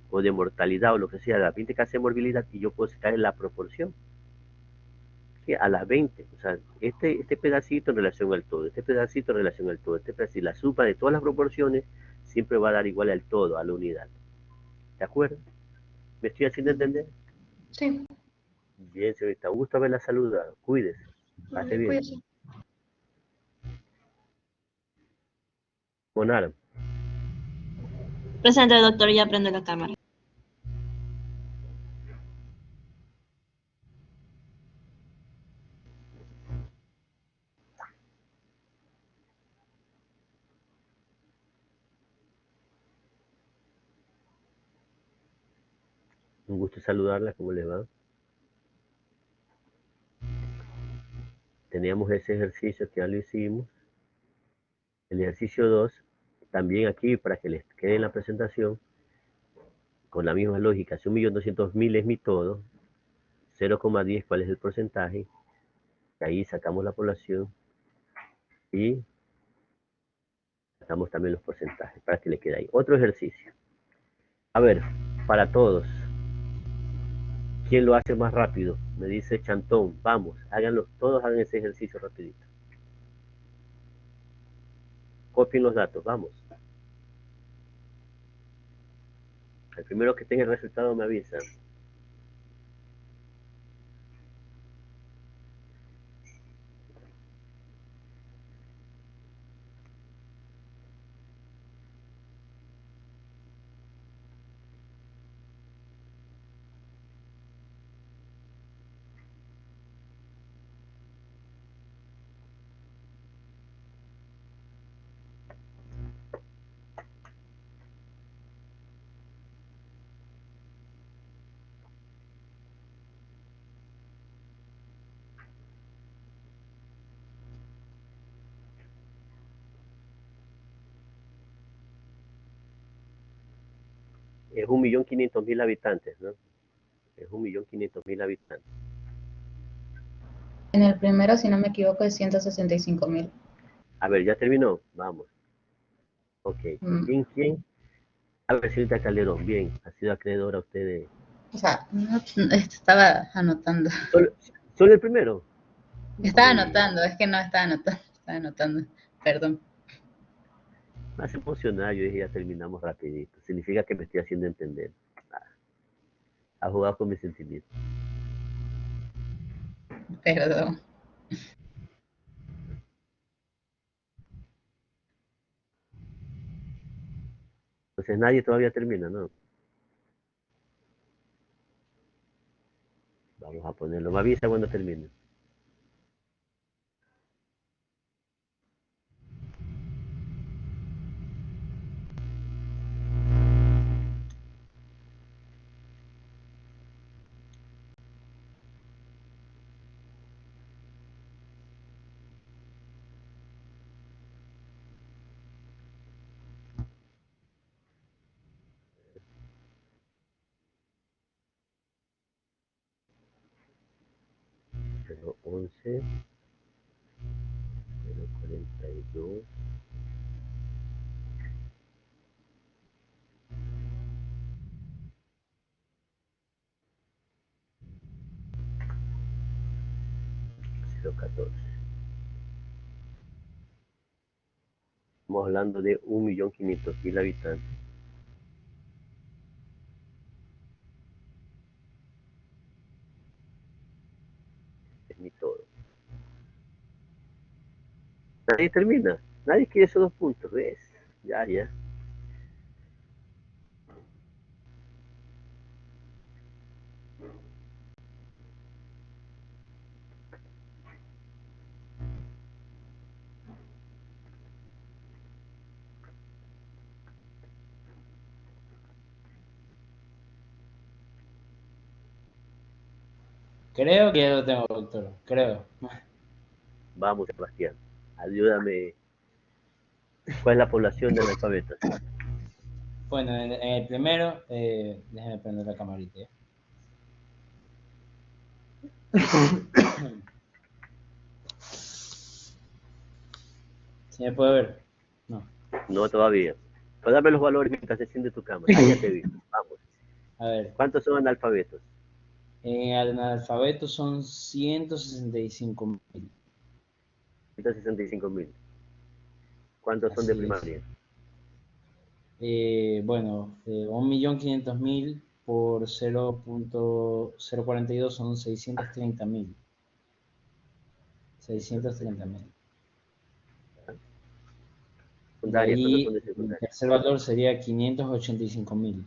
o de mortalidad o lo que sea, las 20 causas de morbilidad y yo puedo sacar la proporción. ¿Sí? A las 20, o sea, este pedacito en relación al todo, este pedacito en relación al todo, este pedacito, la suma de todas las proporciones siempre va a dar igual al todo, a la unidad. ¿De acuerdo? ¿Me estoy haciendo entender? Sí. Bien, señorita, gusto haberla saludado. Cuídese. Pase bien. Cuídese. Monara, Presente, doctor, ya prende la cámara. un gusto saludarla. ¿Cómo le va? Teníamos ese ejercicio que ya lo hicimos. El ejercicio 2, también aquí para que les quede en la presentación, con la misma lógica, si 1.200.000 es mi todo, 0,10 cuál es el porcentaje, de ahí sacamos la población y sacamos también los porcentajes para que le quede ahí. Otro ejercicio. A ver, para todos, ¿quién lo hace más rápido? Me dice Chantón, vamos, háganlo, todos hagan ese ejercicio rapidito. Copien los datos, vamos. El primero que tenga el resultado me avisa. Es 1.500.000 habitantes, ¿no? Es 1.500.000 habitantes. En el primero, si no me equivoco, es 165.000. A ver, ¿ya terminó? Vamos. Ok. ¿Quién? A ver, señorita Calderón, bien. Ha sido acreedora usted de... O sea, no, estaba anotando. ¿Solo el primero? Estaba anotando, es que no estaba anotando, estaba anotando, perdón. Me hace emocionar, yo dije, ya terminamos rapidito. Significa que me estoy haciendo entender. Ha jugado con mis sentimientos. Perdón. Entonces nadie todavía termina, ¿no? Vamos a ponerlo. Me avisa cuando termine. Pero 11, 0,42. Cero 14. Estamos hablando de 1.500.000 habitantes. Es mi todo. Nadie termina. Nadie quiere esos 2 puntos, ¿ves? Ya, ya. Creo que ya lo tengo, doctor. Creo. Vamos, Sebastián. Ayúdame. ¿Cuál es la población de analfabetos? Bueno, en el primero, déjeme prender la camarita. ¿Ya? ¿Sí me puede ver? No. No, todavía. Pues dame los valores mientras se enciende tu cámara. Ah, ya te vi. Vamos. A ver, ¿Cuántos son analfabetos? en analfabetos son 165.000. 165.000. ¿Cuántos son de Así es. primaria? Bueno, 1.500.000 por 0.042 son 630.000. 630.000. De Secundaria, ¿cuántos son ahí, de el secundaria? tercer valor sería 585.000.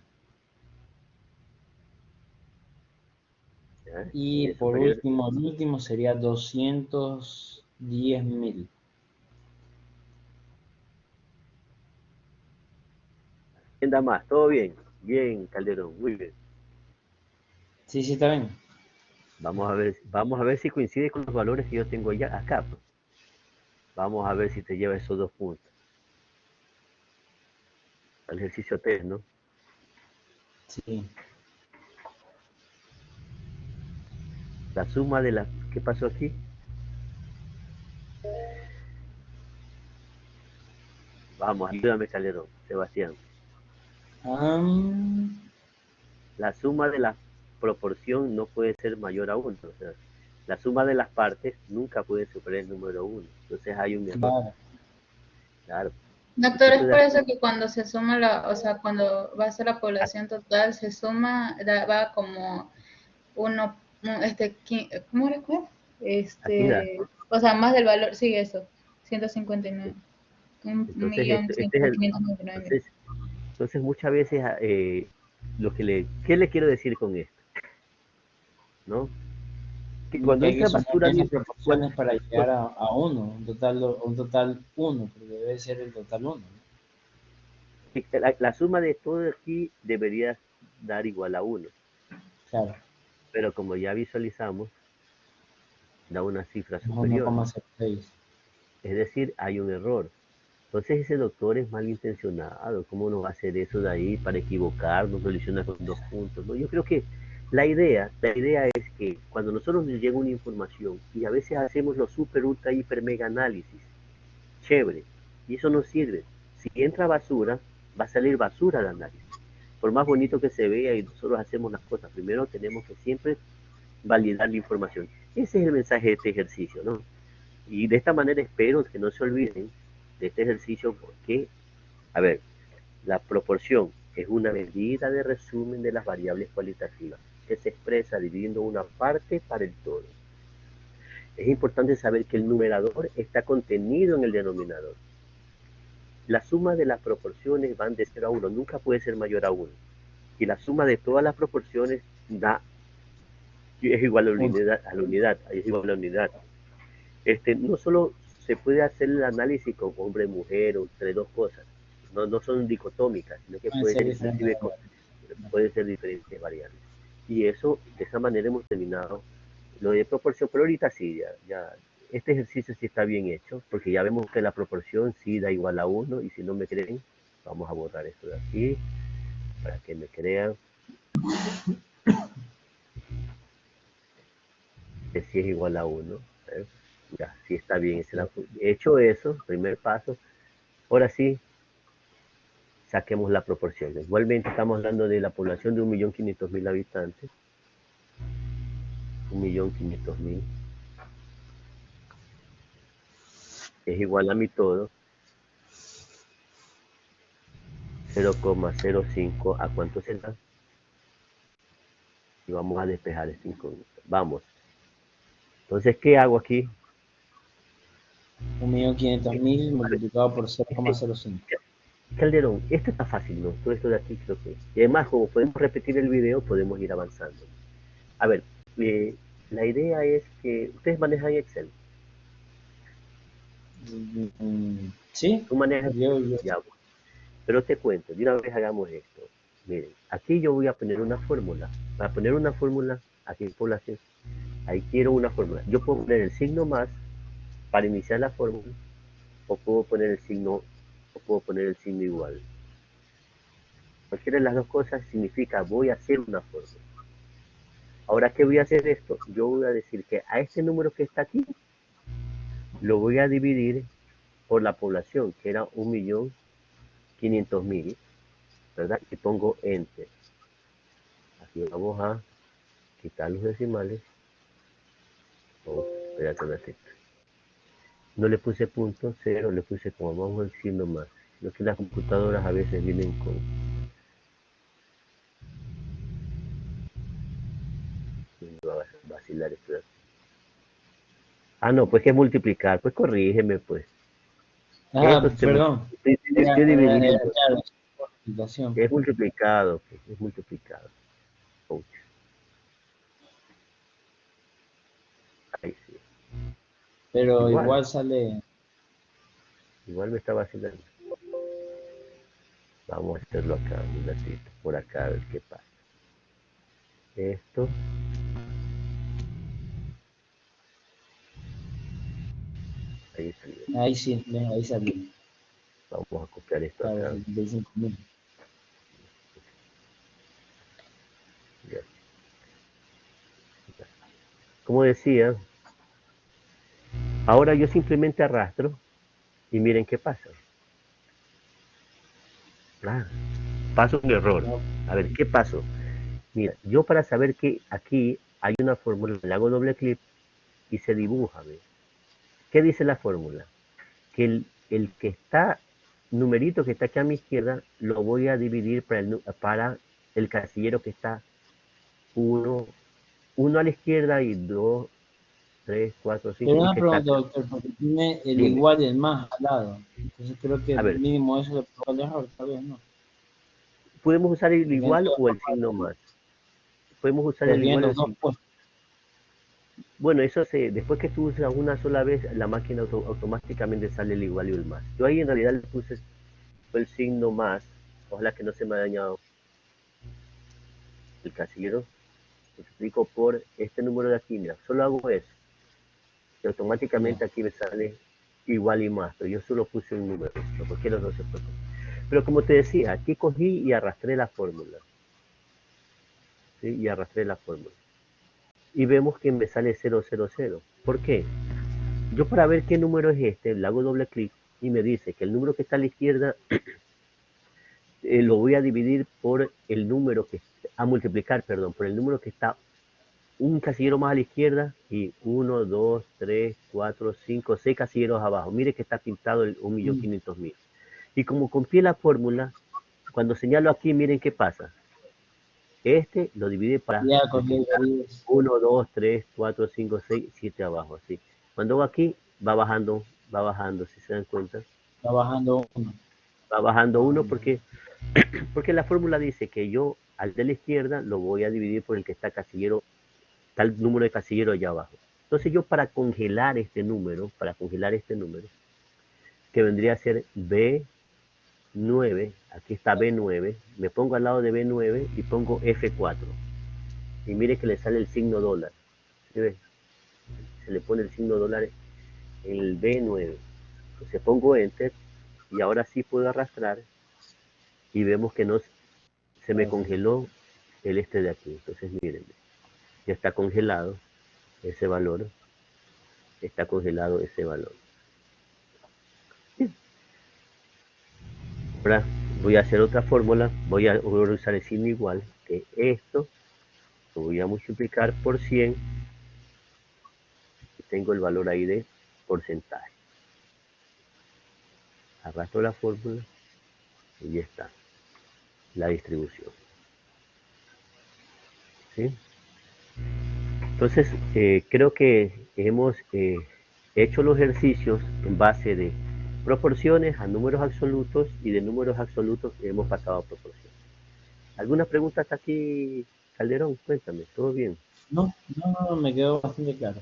¿Ya? ¿Y Y de por superior? último, el último sería 210.000. ¿Quién da más? ¿Todo bien? Bien, Calderón, muy bien. Sí, sí, está bien. Vamos a ver si coincide con los valores que yo tengo ya acá, pues. Vamos a ver si te lleva esos 2 puntos. El ejercicio 3, ¿no? Sí. La suma de las... ¿Qué pasó aquí? Vamos, ayúdame, Calderón, Sebastián. Am, La suma de la proporción no puede ser mayor a 1. O sea, la suma de las partes nunca puede superar el número 1. Entonces hay un error. claro. Claro. Doctor, es por eso que cuando se suma o sea, cuando va a ser la población total, se suma, va como uno, ¿cómo era? Aquí da. O sea, más del valor, sí, eso, 159, un Entonces, millón este es el... 599 mil. Entonces muchas veces, ¿qué le quiero decir con esto? ¿No? Que Que cuando hay que entra sumar basura, esas proporciones para llegar a uno, un total uno, porque debe ser el total uno, ¿no? la suma de todo aquí debería dar igual a 1. Claro, Pero como ya visualizamos, da una cifra es superior. 1,06. Es decir, hay un error. Entonces ese doctor es malintencionado. ¿Cómo nos va a hacer eso de ahí para equivocarnos, solucionar con 2 puntos? ¿No? Yo creo que la idea es que cuando nosotros nos llega una información y a veces hacemos los super, ultra, hiper, mega análisis, chévere, y eso no sirve. Si entra basura, va a salir basura de análisis. Por más bonito que se vea y nosotros hacemos las cosas, primero tenemos que siempre validar la información. Ese es el mensaje de este ejercicio, ¿no? Y de esta manera espero que no se olviden de este ejercicio porque, a ver, la proporción es una medida de resumen de las variables cualitativas que se expresa dividiendo una parte para el todo. Es importante saber que el numerador está contenido en el denominador. La suma de las proporciones van de 0 a 1, nunca puede ser mayor a 1. Y la suma de todas las proporciones es igual a la Uno. unidad, es igual a la unidad. No solo se puede hacer el análisis con hombre y mujer o entre 2 cosas, no son dicotómicas, sino que Pueden puede ser ser diferentes inclusive variables. pueden ser diferentes variables. Y eso, de esa manera hemos terminado lo de proporción, pero ahorita sí, ya este ejercicio sí está bien hecho, porque ya vemos que la proporción sí da igual a 1, y si no me creen, vamos a borrar esto de aquí, para que me crean que sí es igual a 1. Ya, sí está bien. Así es. Hecho eso, primer paso, ahora sí, saquemos la proporción. Igualmente estamos hablando de la población de 1.500.000 habitantes. 1.500.000 es igual a mi todo. 0,05 ¿a cuánto será? Y vamos a despejar este incógnito. Vamos. Entonces, ¿qué hago aquí? 1.500.000 multiplicado por 0,05. Calderón, esto está fácil, ¿no? Todo esto de aquí creo que... Y además, como podemos repetir el video, podemos ir avanzando. A ver, la idea es que ustedes manejan Excel. ¿Sí? Tú manejas... Yo. Ya, bueno. Pero te cuento, de una vez hagamos esto. Miren, aquí yo voy a poner una fórmula. Para poner una fórmula, aquí población, ahí quiero una fórmula. Yo puedo poner el signo más para iniciar la fórmula, o puedo poner el signo igual. Cualquiera de las dos cosas significa voy a hacer una fórmula. Ahora, ¿qué voy a hacer esto? Yo voy a decir que a este número que está aquí, lo voy a dividir por la población, que era 1.500.000, ¿verdad? Y pongo Enter. Aquí vamos a quitar los decimales. Oh, espérate un ratito. No le puse punto, 0, le puse como vamos a decirlo más. Lo que las computadoras a veces vienen con... Va a vacilar esto de aquí. Ah, no, pues que es multiplicar. Pues corrígeme, pues. Esto Perdón. estoy dividiendo. Multiplicación. Es multiplicado, pues, es multiplicado. Ouch. Ahí sí. Pero igual sale... Igual me está vacilando. Vamos a hacerlo acá, un ratito. Por acá, a ver qué pasa. Esto. Ahí salió. Ahí sí, ahí salió. Vamos a copiar esto acá. 25.000. Ya. Como decía, ahora yo simplemente arrastro y miren qué pasa. Ah, pasa un error. A ver, ¿qué pasó? Mira, yo para saber que aquí hay una fórmula, le hago doble clic y se dibuja. ¿Ves? ¿Qué dice la fórmula? Que el que está, numerito que está aquí a mi izquierda, lo voy a dividir para el casillero que está uno a la izquierda y 2, 3, 4, 5 Pero y una que está pregunta, acá. doctor, porque tiene el Dime. igual y el más al lado. Entonces creo que A ver, mínimo eso le puede el error, tal vez, ¿no? podemos usar el Porque en igual todas o el signo más. Podemos usar pues el tienen igual o los el dos signo. puestos. Bueno, eso después que tú usas una sola vez, la máquina automáticamente sale el igual y el más. Yo ahí en realidad le puse el signo más. Ojalá que no se me ha dañado el casillero. Multiplico por este número de aquí, mira, solo hago eso. Y automáticamente aquí me sale igual y más, pero yo solo puse un número, no porque los dos se pueden. Pero como te decía, aquí cogí y arrastré la fórmula. ¿Sí? Y arrastré la fórmula. Y vemos que me sale 000. ¿Por qué? Yo para ver qué número es este, le hago doble clic y me dice que el número que está a la izquierda lo voy a dividir por el número que, a multiplicar, perdón, por el número que está un casillero más a la izquierda y 1, 2, 3, 4, 5, 6 casilleros abajo. Mire que está pintado el 1.500.000. Y como copié la fórmula, cuando señalo aquí, miren qué pasa. Este lo divide para Ya cogí 1, 2, 3, 4, 5, 6, 7 abajo. Así. Cuando va aquí, va bajando, si se dan cuenta. va bajando uno. Va bajando uno porque la fórmula dice que yo al de la izquierda lo voy a dividir por el que está casillero, tal número de casillero allá abajo. Entonces yo para congelar este número, que vendría a ser B9, aquí está B9, me pongo al lado de B9 y pongo F4. Y mire que le sale el signo dólar. ¿Sí ve? Se le pone el signo dólar en el B9. Entonces pongo Enter y ahora sí puedo arrastrar y vemos que no se me congeló el este de aquí. Entonces miren, ya está congelado ese valor. Está congelado ese valor. Ahora voy a hacer otra fórmula. Voy a usar el signo igual que esto. Lo voy a multiplicar por 100. Y tengo el valor ahí de porcentaje. Arrastro la fórmula y ya está. La distribución. ¿Sí? Entonces, creo que hemos he hecho los ejercicios en base de proporciones a números absolutos y de números absolutos hemos pasado a proporciones. ¿Alguna pregunta hasta aquí, Calderón? Cuéntame, ¿todo bien? No, no, me quedó bastante claro.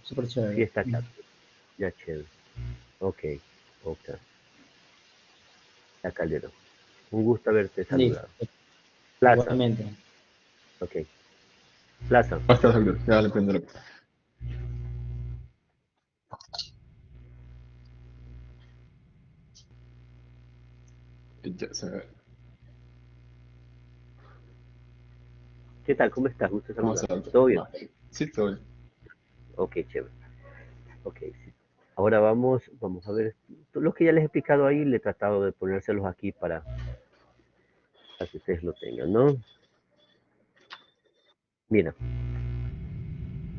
Súper Sí, chévere. está claro. Ya, chévere. Ok, ok. Ya, Calderón. Un gusto haberte Listo, saludado. Plaza, igualmente. ok. Plaza, Basta, doctor. Ya le prendo la... Ya se ve. ¿qué tal? ¿Cómo estás? Gusto ¿Cómo se saludarte. ve? ¿Todo bien? Va. Sí, todo bien. Ok, chévere. Ok, sí. Ahora vamos a ver. Los que ya les he explicado ahí, le he tratado de ponérselos aquí para que ustedes lo tengan, ¿no? Mira,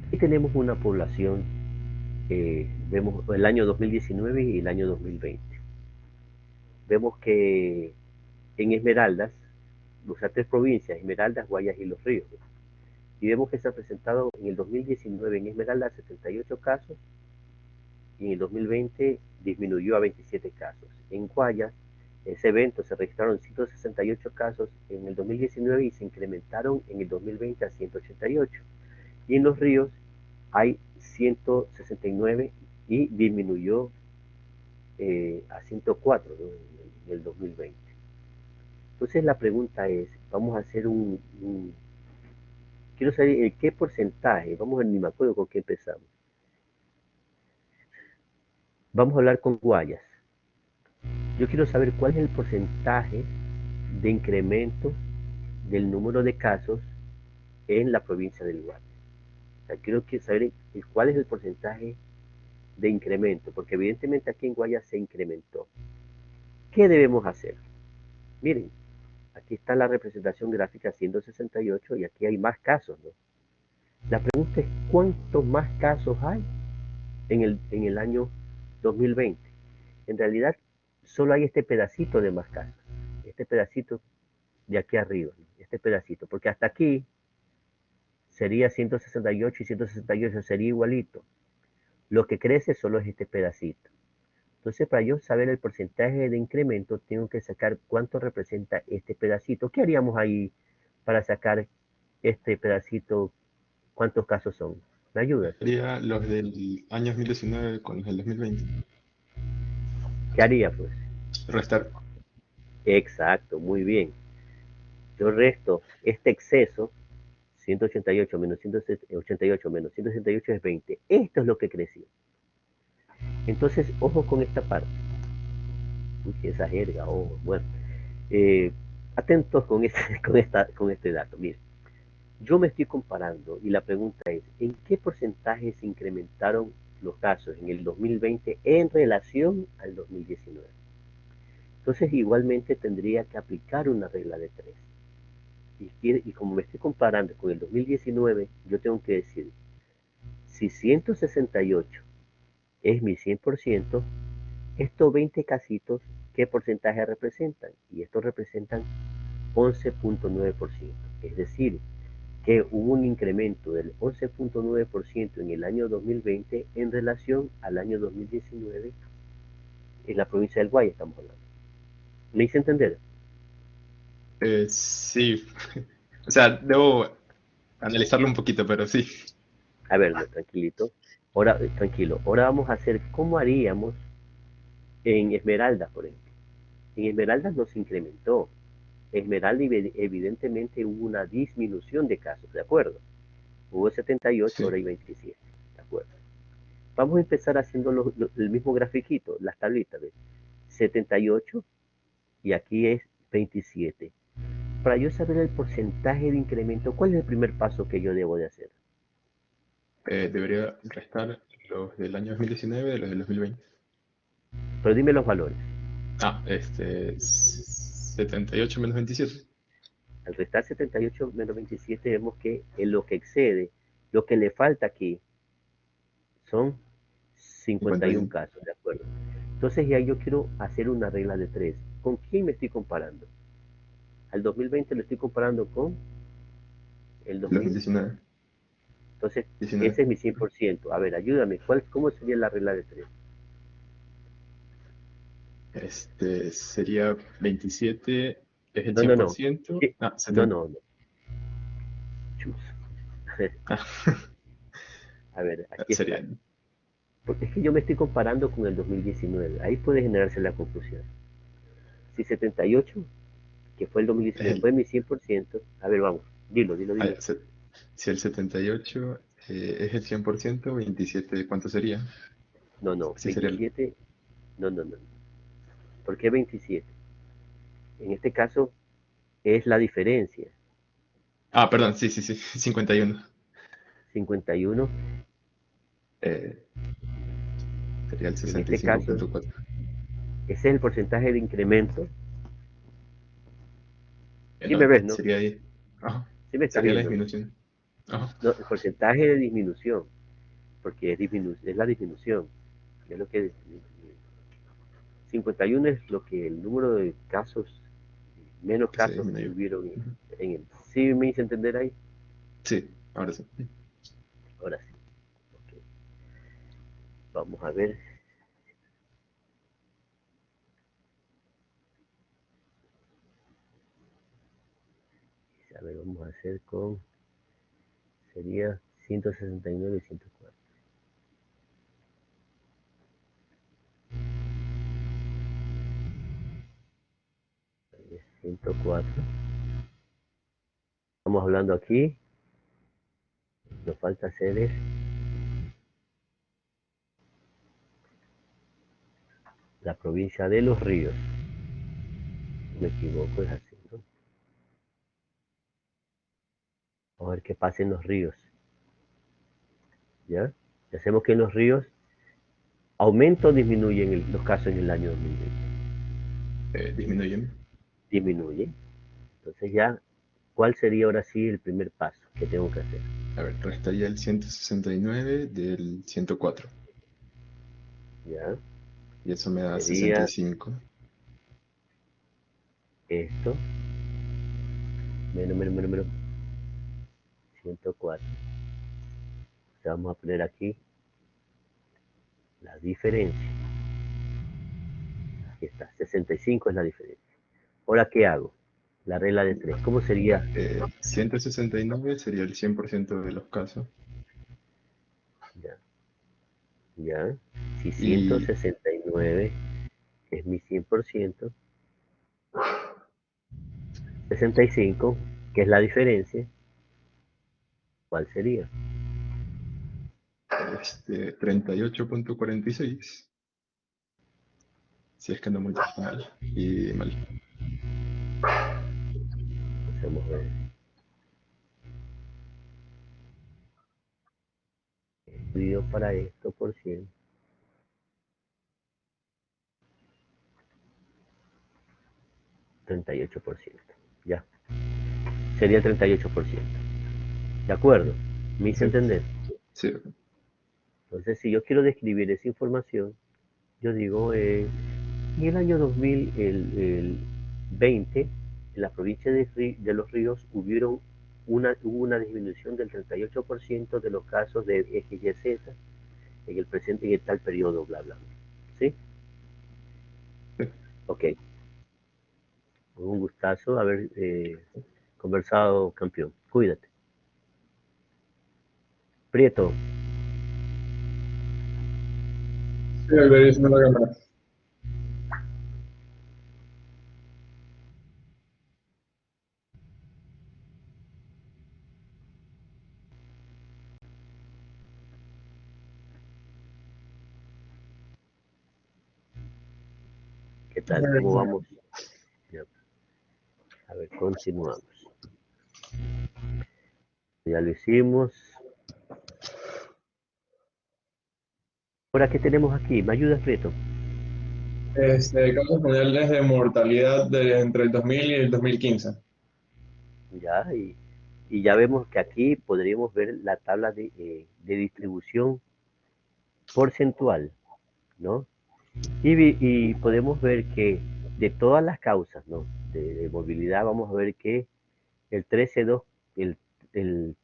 aquí tenemos una población, vemos el año 2019 y el año 2020. Vemos que en Esmeraldas, o sea, tres provincias, Esmeraldas, Guayas y Los Ríos, y vemos que se han presentado en el 2019 en Esmeraldas 78 casos y en el 2020 disminuyó a 27 casos. En Guayas, ese evento se registraron 168 casos en el 2019 y se incrementaron en el 2020 a 188. Y en Los Ríos hay 169 y disminuyó a 104, ¿no? En el 2020. Entonces la pregunta es, vamos a hacer quiero saber en qué porcentaje, vamos a ver, ni me acuerdo con qué empezamos. Vamos a hablar con Guayas. Yo quiero saber cuál es el porcentaje de incremento del número de casos en la provincia del Guayas. O sea, quiero saber cuál es el porcentaje de incremento, porque evidentemente aquí en Guayas se incrementó. ¿Qué debemos hacer? Miren, aquí está la representación gráfica 168 y aquí hay más casos, ¿no? La pregunta es, ¿cuántos más casos hay en el año 2020? En realidad, solo hay este pedacito de más casos, este pedacito de aquí arriba, ¿no? Este pedacito, porque hasta aquí sería 168 y 168 sería igualito. Lo que crece solo es este pedacito. Entonces, para yo saber el porcentaje de incremento, tengo que sacar cuánto representa este pedacito. ¿Qué haríamos ahí para sacar este pedacito? ¿Cuántos casos son? ¿Me ayudas? Sería los del año 2019 con los del 2020. ¿Qué haría, pues? Restar. Exacto, muy bien. Yo resto este exceso, 188 menos 188 menos 168 es 20. Esto es lo que creció. Entonces, ojo con esta parte. Uy, que esa jerga, oh, bueno. Eh, atentos con este dato. Miren, yo me estoy comparando y la pregunta es, ¿en qué porcentaje se incrementaron los casos en el 2020 en relación al 2019? Entonces, igualmente tendría que aplicar una regla de 3. Y como me estoy comparando con el 2019, yo tengo que decir, si 168 es mi 100%, estos 20 casitos, ¿qué porcentaje representan? Y estos representan 11.9%. Es decir, que hubo un incremento del 11.9% en el año 2020 en relación al año 2019 en la provincia del Guayas, estamos hablando. ¿Me hice entender? Sí. O sea, debo analizarlo un poquito, pero sí. A ver, no, tranquilito. Ahora, tranquilo. Ahora vamos a hacer cómo haríamos en Esmeralda, por ejemplo. En Esmeralda no se incrementó. Esmeralda evidentemente hubo una disminución de casos, ¿de acuerdo? Hubo 78, Sí. ahora hay 27, ¿de acuerdo? Vamos a empezar haciendo el mismo grafiquito, las tablitas, ¿ves? 78 y aquí es 27. Para yo saber el porcentaje de incremento, ¿cuál es el primer paso que yo debo de hacer? Debería restar los del año 2019 de los del 2020. Pero dime los valores. 78 menos 27. Al restar 78 menos 27 vemos que en lo que excede, lo que le falta aquí son 51 51. casos, ¿de acuerdo? Entonces ya yo quiero hacer una regla de 3. ¿Con quién me estoy comparando? Al 2020 lo estoy comparando con el 2000. 2019. Entonces, 19. ese es mi 100%. A ver, ayúdame. ¿Cómo sería la regla de 3? Sería 27, es el No, no, no. 100%. Sí. Ah, No, 70. no, no. Chus. Ah, A ver, aquí está. sería. Porque es que yo me estoy comparando con el 2019. Ahí puede generarse la confusión. Si 78, que fue el Es 2019, el, fue mi 100%. A ver, vamos. Dilo, dilo, ah, dilo. ya, si el 78 es el 100%, 27, ¿cuánto sería? No, no. Sí, sería 27. No, no, no. ¿Por qué 27? En este caso es la diferencia. Ah, perdón, sí, sí, sí, 51. 51. Eh, Sería el En este caso, 65.4. ese es el porcentaje de incremento. Sí me No, ves, ¿no? sería ahí. Ajá. Sí me estás Sería la viendo, ¿no? disminución. Ajá. No, el porcentaje de disminución, porque es la disminución. Es lo que 51 es lo que el número de casos, menos Que se casos que disminuyó. hubieron Ujú. en el. ¿Sí me hice entender ahí? Sí, ahora sí. Ahora sí. Ok. Vamos a ver. A ver, vamos a hacer con. Sería 169 y 104. 104. Estamos hablando aquí. Nos falta hacer es la provincia de Los Ríos. Si me equivoco, es así, ¿no? Vamos a ver qué pasa en Los Ríos. ¿Ya? Y hacemos que en Los Ríos aumenta o disminuye los casos en el año 2020. Disminuyen. Disminuye. Entonces ya, ¿cuál sería ahora sí el primer paso que tengo que hacer? A ver, restaría el 169 del 104. ¿Ya? Y eso me da Sería 65. esto, menos, 104. O sea, vamos a poner aquí la diferencia. Aquí está, 65 es la diferencia. Ahora, ¿qué hago? La regla de 3. ¿Cómo sería? 169 sería el 100% de los casos. Ya, ya. Si Y 169 es mi 100%, 65, que es la diferencia, ¿cuál sería? 38.46. Si es que no muy mal. Y mal. Hacemos ver. Dividido para esto por 100. 38%. Ya. Sería el 38%. ¿De acuerdo? ¿Me hice Sí, entender? sí. Entonces, si yo quiero describir esa información, yo digo, en el año 2020, en la provincia de Los Ríos, hubo una disminución del 38% de los casos de XYZ en el presente y en tal periodo, bla, bla. ¿Sí? Sí. Ok. Un gustazo haber conversado, campeón. Cuídate. Prieto, Sí, Alberísimo la cámara. ¿qué tal? ¿Cómo vamos? Ya. A ver, continuamos. Ya lo hicimos. Ahora, ¿qué tenemos aquí? ¿Me ayudas, Prieto? Causas mundiales de mortalidad entre el 2000 y el 2015. Ya, y ya vemos que aquí podríamos ver la tabla de distribución porcentual, ¿no? Y podemos ver que de todas las causas, ¿no? De movilidad, vamos a ver que el 13.2, el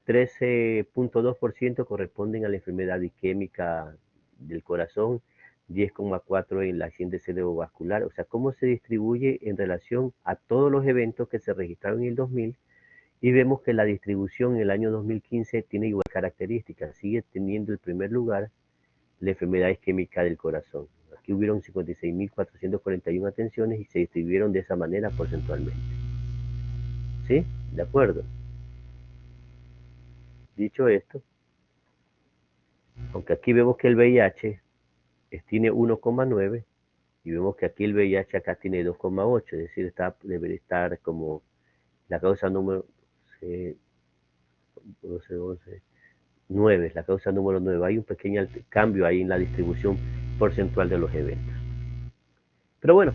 13.2% corresponden a la enfermedad isquémica del corazón, 10,4% en la accidente cerebrovascular. O sea, cómo se distribuye en relación a todos los eventos que se registraron en el 2000, y vemos que la distribución en el año 2015 tiene igual características, sigue teniendo el primer lugar la enfermedad isquémica del corazón. Aquí hubieron 56.441 atenciones y se distribuyeron de esa manera porcentualmente. ¿Sí? ¿De acuerdo? Dicho esto, aunque aquí vemos que el VIH tiene 1,9 y vemos que aquí el VIH acá tiene 2,8, es decir, debería estar como la causa número 12, 11, 9, la causa número 9. Hay un pequeño cambio ahí en la distribución porcentual de los eventos. Pero bueno,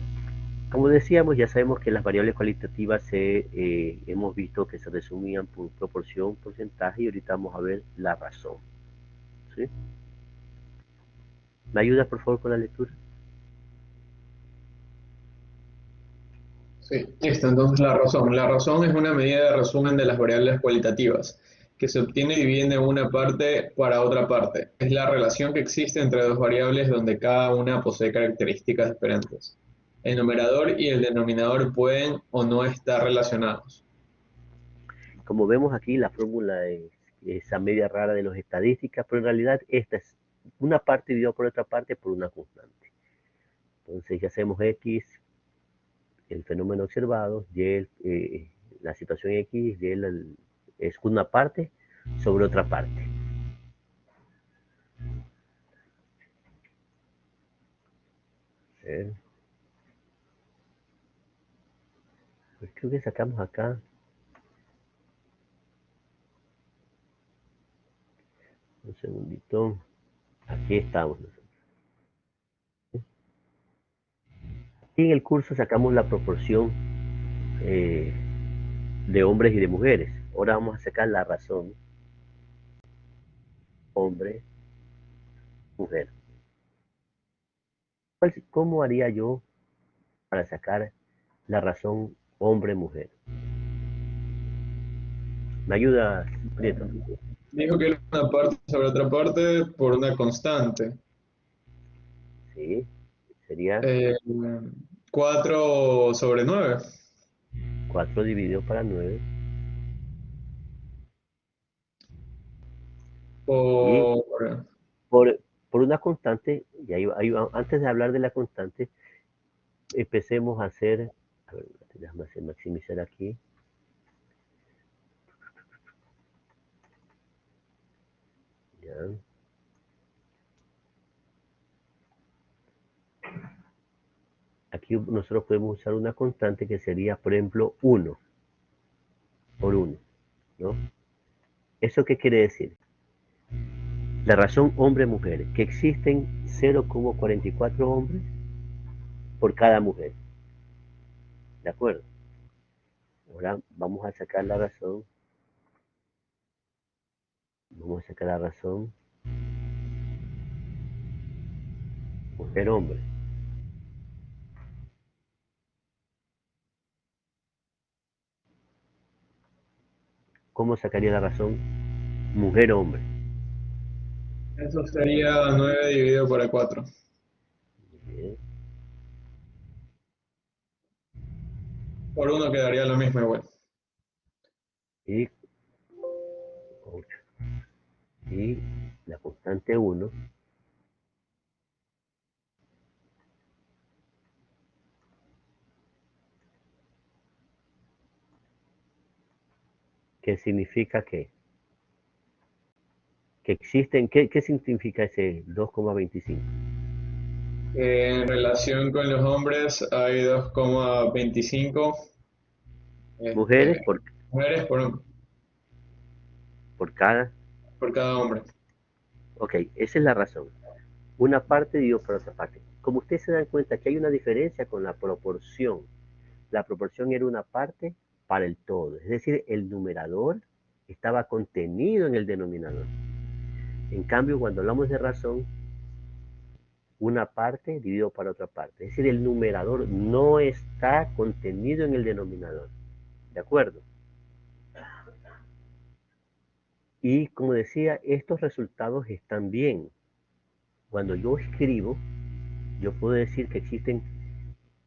como decíamos, ya sabemos que las variables cualitativas hemos visto que se resumían por proporción, porcentaje, y ahorita vamos a ver la razón. ¿Sí? ¿Me ayudas por favor con la lectura? Sí, listo. Entonces la razón. La razón es una medida de resumen de las variables cualitativas que se obtiene dividiendo en una parte para otra parte. Es la relación que existe entre dos variables donde cada una posee características diferentes. El numerador y el denominador pueden o no estar relacionados. Como vemos aquí, la fórmula es esa media rara de las estadísticas, pero en realidad esta es una parte dividida por otra parte por una constante. Entonces ya hacemos X, el fenómeno observado, Y, la situación X, Y es una parte sobre otra parte. Pues creo que sacamos acá. Un segundito. Aquí estamos nosotros. Aquí en el curso sacamos la proporción de hombres y de mujeres. Ahora vamos a sacar la razón. Hombre, mujer. ¿Cómo haría yo para sacar la razón hombre-mujer? ¿Me ayuda, Prieto? Dijo que era una parte sobre otra parte por una constante. Sí, sería 4 sobre 9. 4 dividido para 9. Y por una constante, y antes de hablar de la constante, empecemos a hacer, a ver, déjame maximizar aquí. Ya. Aquí nosotros podemos usar una constante que sería, por ejemplo, 1 por 1, ¿no? ¿Eso qué quiere decir? La razón hombre-mujer, que existen 0,44 hombres por cada mujer. ¿De acuerdo? Ahora vamos a sacar la razón. Vamos a sacar la razón mujer-hombre. ¿Cómo sacaría la razón mujer-hombre? Eso sería 9 dividido por 4. Bien. Por 1 quedaría lo mismo igual. Y 8. Y la constante 1. ¿Qué significa qué? Que existen, ¿qué significa ese 2,25? En relación con los hombres hay 2,25 Mujeres mujeres por cada. por cada hombre. Ok, esa es la razón. Una parte dividido por otra parte. Como ustedes se dan cuenta que hay una diferencia con la proporción. La proporción era una parte para el todo. Es decir, el numerador estaba contenido en el denominador. En cambio, cuando hablamos de razón, una parte dividido por otra parte. Es decir, el numerador no está contenido en el denominador. ¿De acuerdo? Y como decía, estos resultados están bien. Cuando yo escribo, yo puedo decir que existen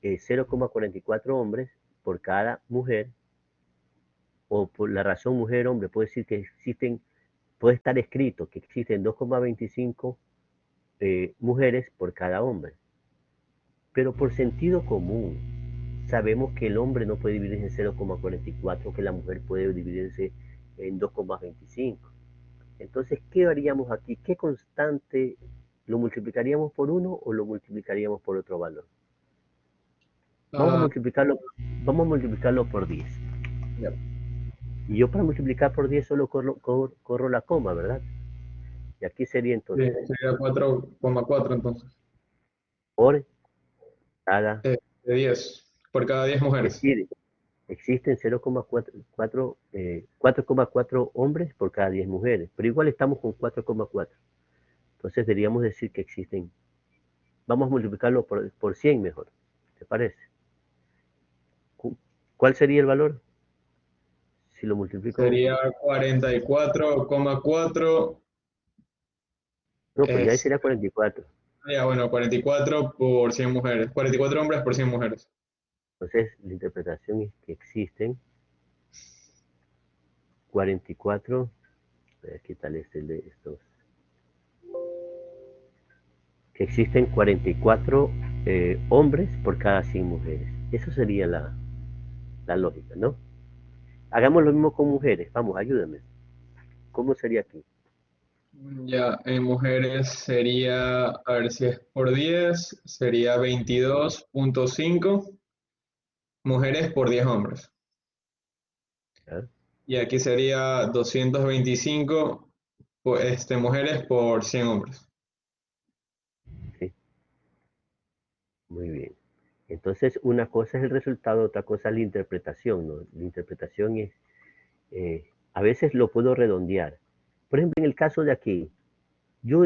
0,44 hombres por cada mujer, o por la razón mujer-hombre, puedo decir que existen, puede estar escrito que existen 2,25 mujeres por cada hombre. Pero por sentido común, sabemos que el hombre no puede dividirse en 0,44, que la mujer puede dividirse en 2,25. Entonces, ¿qué haríamos aquí? ¿Qué constante lo multiplicaríamos por 1 o lo multiplicaríamos por otro valor? Vamos a Ah, multiplicarlo, vamos a multiplicarlo por 10. ya. Y yo para multiplicar por 10 solo corro la coma, ¿verdad? Y aquí sería entonces Sería 4,4 entonces. por cada, De 10, por cada 10 es mujeres. decir, existen 4,4 hombres por cada 10 mujeres, pero igual estamos con 4,4. Entonces deberíamos decir que existen, vamos a multiplicarlo por 100 mejor, ¿te parece? ¿Cuál sería el valor? Si lo multiplico, Sería 44,4. no, pues ya sería 44. Ya, bueno, 44 por 100 mujeres. 44 hombres por 100 mujeres. Entonces la interpretación es que existen 44, ¿qué tal es el de estos? Que existen 44 hombres por cada 100 mujeres. Eso sería la lógica, ¿no? Hagamos lo mismo con mujeres. Vamos, ayúdame. ¿Cómo sería aquí? Ya, en mujeres sería, a ver si es por 10, sería 22,5 mujeres por 10 hombres. ¿Ah? Y aquí sería 225 mujeres por 100 hombres. Sí, muy bien. Entonces, una cosa es el resultado, otra cosa es la interpretación, ¿no? La interpretación es, a veces lo puedo redondear. Por ejemplo, en el caso de aquí, yo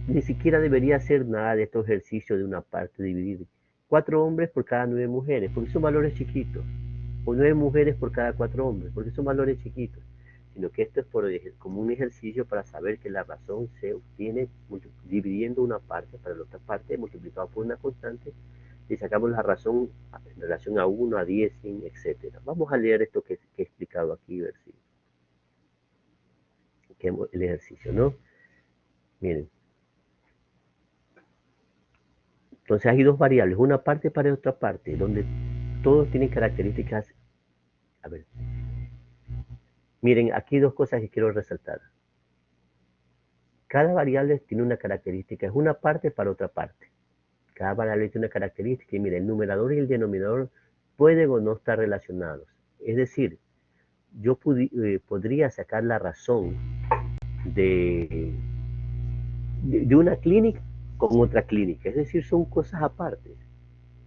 ni siquiera debería hacer nada de estos ejercicios de una parte dividir 4 hombres por cada 9 mujeres, porque son valores chiquitos, o 9 mujeres por cada 4 hombres, porque son valores chiquitos, sino que esto es como un ejercicio para saber que la razón se obtiene dividiendo una parte para la otra parte, multiplicado por una constante, y sacamos la razón en relación a 1, a 10, 100, etc. Vamos a leer esto que he explicado aquí, ver si el ejercicio, ¿no? Miren, entonces hay dos variables, una parte para otra parte, donde todos tienen características. A ver, miren, aquí dos cosas que quiero resaltar. Cada variable tiene una característica, es una parte para otra parte. Cada variable tiene una característica y mira, el numerador y el denominador pueden o no estar relacionados. Es decir, yo podría sacar la razón de, de una clínica con otra clínica. Es decir, son cosas aparte.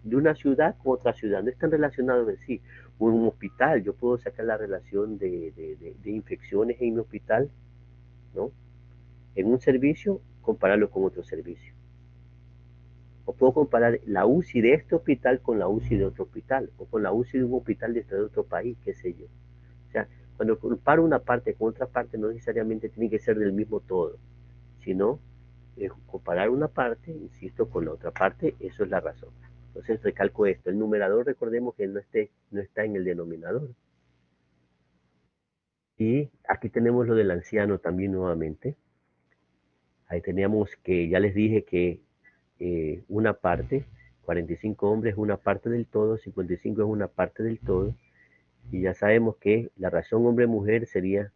De una ciudad con otra ciudad, no están relacionados en sí. Un hospital, yo puedo sacar la relación de infecciones en mi hospital, ¿no? En un servicio, compararlo con otro servicio. O puedo comparar la UCI de este hospital con la UCI de otro hospital, o con la UCI de un hospital de otro país, qué sé yo. O sea, cuando comparo una parte con otra parte, no necesariamente tiene que ser del mismo todo, sino comparar una parte, insisto, con la otra parte, eso es la razón. Entonces recalco esto, el numerador recordemos que no está en el denominador. Y aquí tenemos lo del anciano también nuevamente. Ahí teníamos que, ya les dije que una parte, 45 hombres es una parte del todo, 55 es una parte del todo, y ya sabemos que la razón hombre-mujer sería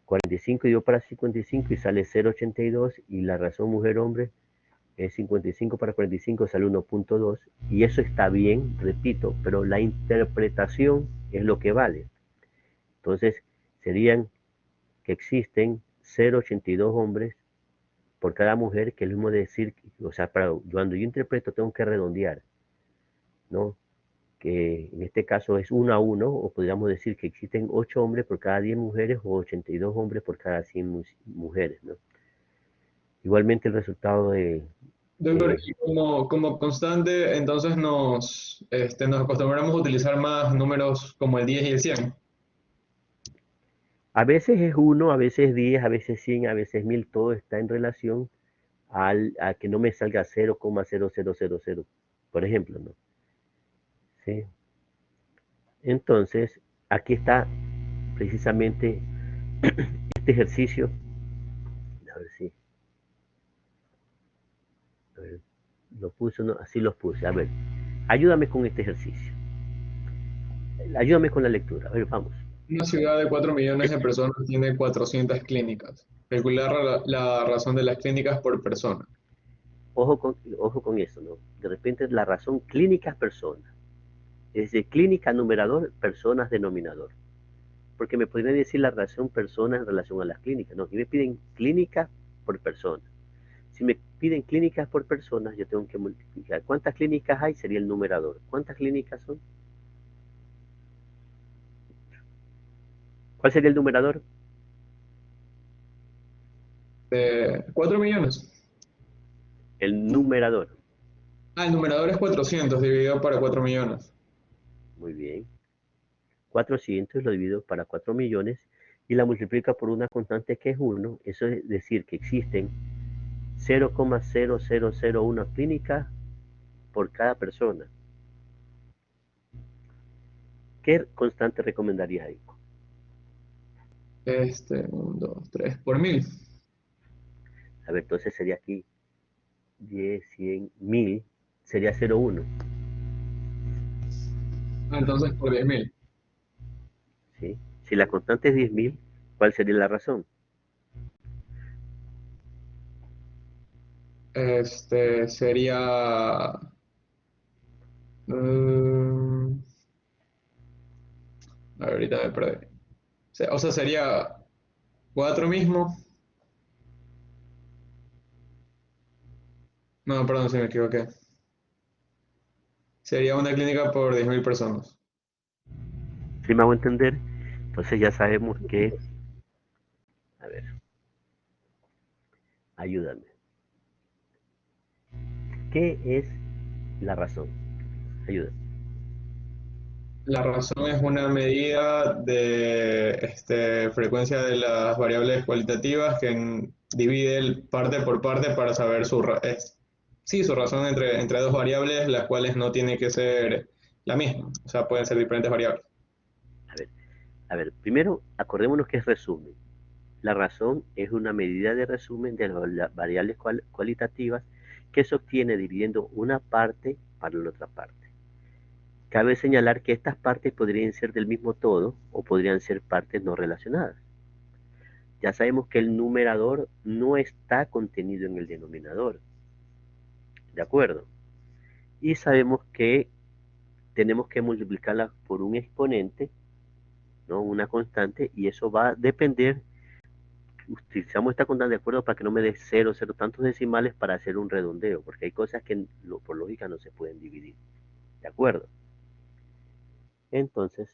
45 dividido para 55 y sale 0,82, y la razón mujer-hombre es 55 para 45, sale 1,2, y eso está bien, repito, pero la interpretación es lo que vale. Entonces, serían que existen 0,82 hombres por cada mujer, que es lo mismo decir, o sea, cuando yo interpreto tengo que redondear, ¿no? Que en este caso es 1 a 1, o podríamos decir que existen 8 hombres por cada 10 mujeres o 82 hombres por cada 100 mujeres, ¿no? Igualmente el resultado Doctor, y como constante, entonces nos acostumbramos a utilizar más números como el 10 y el 100. A veces es 1, a veces 10, a veces 100, a veces 1000, todo está en relación a que no me salga 0,0000, por ejemplo, ¿no? ¿Sí? Entonces, aquí está precisamente este ejercicio. A ver si, a ver, lo puse, ¿no? Así los puse. A ver, ayúdame con este ejercicio. Ayúdame con la lectura. A ver, vamos. Una ciudad de 4 millones de personas tiene 400 clínicas. Calcular la razón de las clínicas por persona. Ojo con eso, ¿no? De repente la razón clínicas personas. Es decir, clínica numerador, personas denominador. Porque me podrían decir la razón personas en relación a las clínicas. No, aquí me piden clínicas por persona. Si me piden clínicas por personas, yo tengo que multiplicar. ¿Cuántas clínicas hay? Sería el numerador. ¿Cuántas clínicas son? ¿Cuál sería el numerador? 4 millones. El numerador. Ah, el numerador es 400 dividido para 4 millones. Muy bien. 400 lo divido para 4 millones y la multiplica por una constante que es 1. Eso es decir que existen 0,0001 clínicas por cada persona. ¿Qué constante recomendarías ahí? 1, 2, 3 por 1000. A ver, entonces sería aquí 10, 100, 1000, sería 0,1. Ah, entonces por 10.000. ¿Sí? Si la constante es 10.000, ¿cuál sería la razón? Sería... a ver, ahorita me perdí. O sea, sería 4 mismo. No, perdón, si me equivoqué. Sería una clínica por 10.000 personas. ¿Sí me hago entender? Entonces ya sabemos que, a ver, ayúdame. ¿Qué es la razón? Ayúdame. La razón es una medida de frecuencia de las variables cualitativas que divide parte por parte para saber sí, su razón entre dos variables, las cuales no tiene que ser la misma. O sea, pueden ser diferentes variables. A ver, a ver, primero acordémonos que es resumen. La razón es una medida de resumen de las variables cualitativas que se obtiene dividiendo una parte para la otra parte. Cabe señalar que estas partes podrían ser del mismo todo o podrían ser partes no relacionadas. Ya sabemos que el numerador no está contenido en el denominador. ¿De acuerdo? Y sabemos que tenemos que multiplicarla por un exponente, ¿no? Una constante, y eso va a depender. Utilizamos esta constante de acuerdo para que no me dé 0, 0 tantos decimales para hacer un redondeo, porque hay cosas que por lógica no se pueden dividir. ¿De acuerdo? Entonces,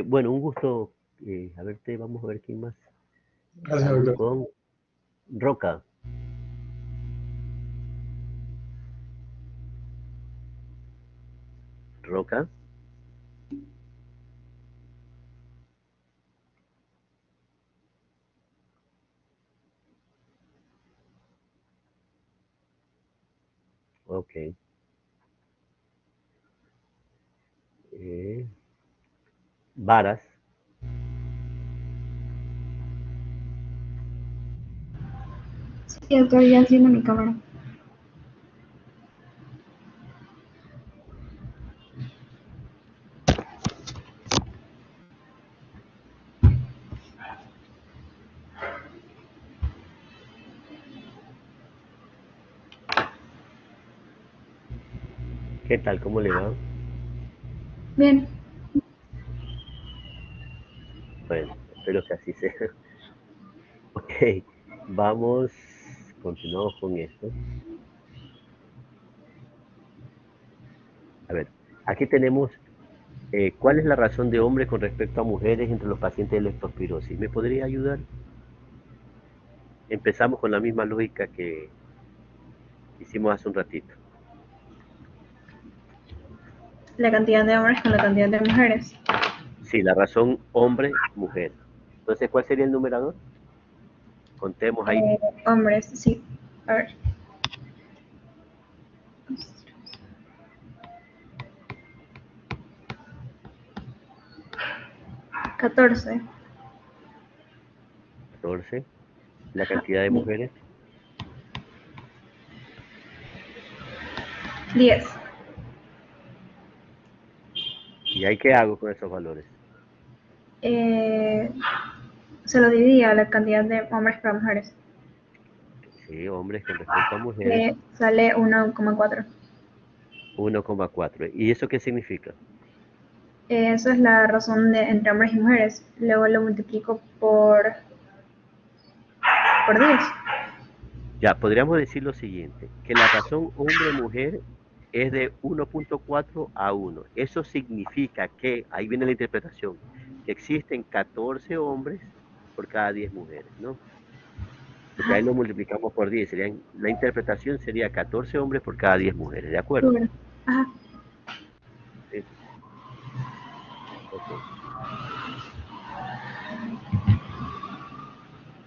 bueno, un gusto. A verte, vamos a ver quién más. Gracias, Vamos doctor. con Roca. Roca. Ok. Varas. Sí, doctor, ya enciendo mi cámara. ¿Qué tal? ¿Cómo le va? Bien. Bueno, espero que así sea. Ok, vamos, continuamos con esto. A ver, aquí tenemos cuál es la razón de hombre con respecto a mujeres entre los pacientes de leptospirosis. ¿Me podría ayudar? Empezamos con la misma lógica que hicimos hace un ratito. la cantidad de hombres con la cantidad de mujeres. Sí, la razón hombre-mujer. Entonces, ¿cuál sería el numerador? Contemos ahí. Hombres, sí. A ver. 14. 14. La cantidad de mujeres. 10. ¿Y ahí qué hago con esos valores? Se lo dividía la cantidad de hombres para mujeres. Sí, hombres con respecto a mujeres. Sale 1,4. 1,4. ¿Y eso qué significa? Eso es la razón entre hombres y mujeres. Luego lo multiplico por 10. Ya, podríamos decir lo siguiente, que la razón hombre-mujer es de 1,4 a 1. Eso significa que, ahí viene la interpretación, que existen 14 hombres por cada 10 mujeres, ¿no? Porque ahí lo multiplicamos por 10. La interpretación sería 14 hombres por cada 10 mujeres, ¿de acuerdo? Bueno. Ajá. Sí. Ok.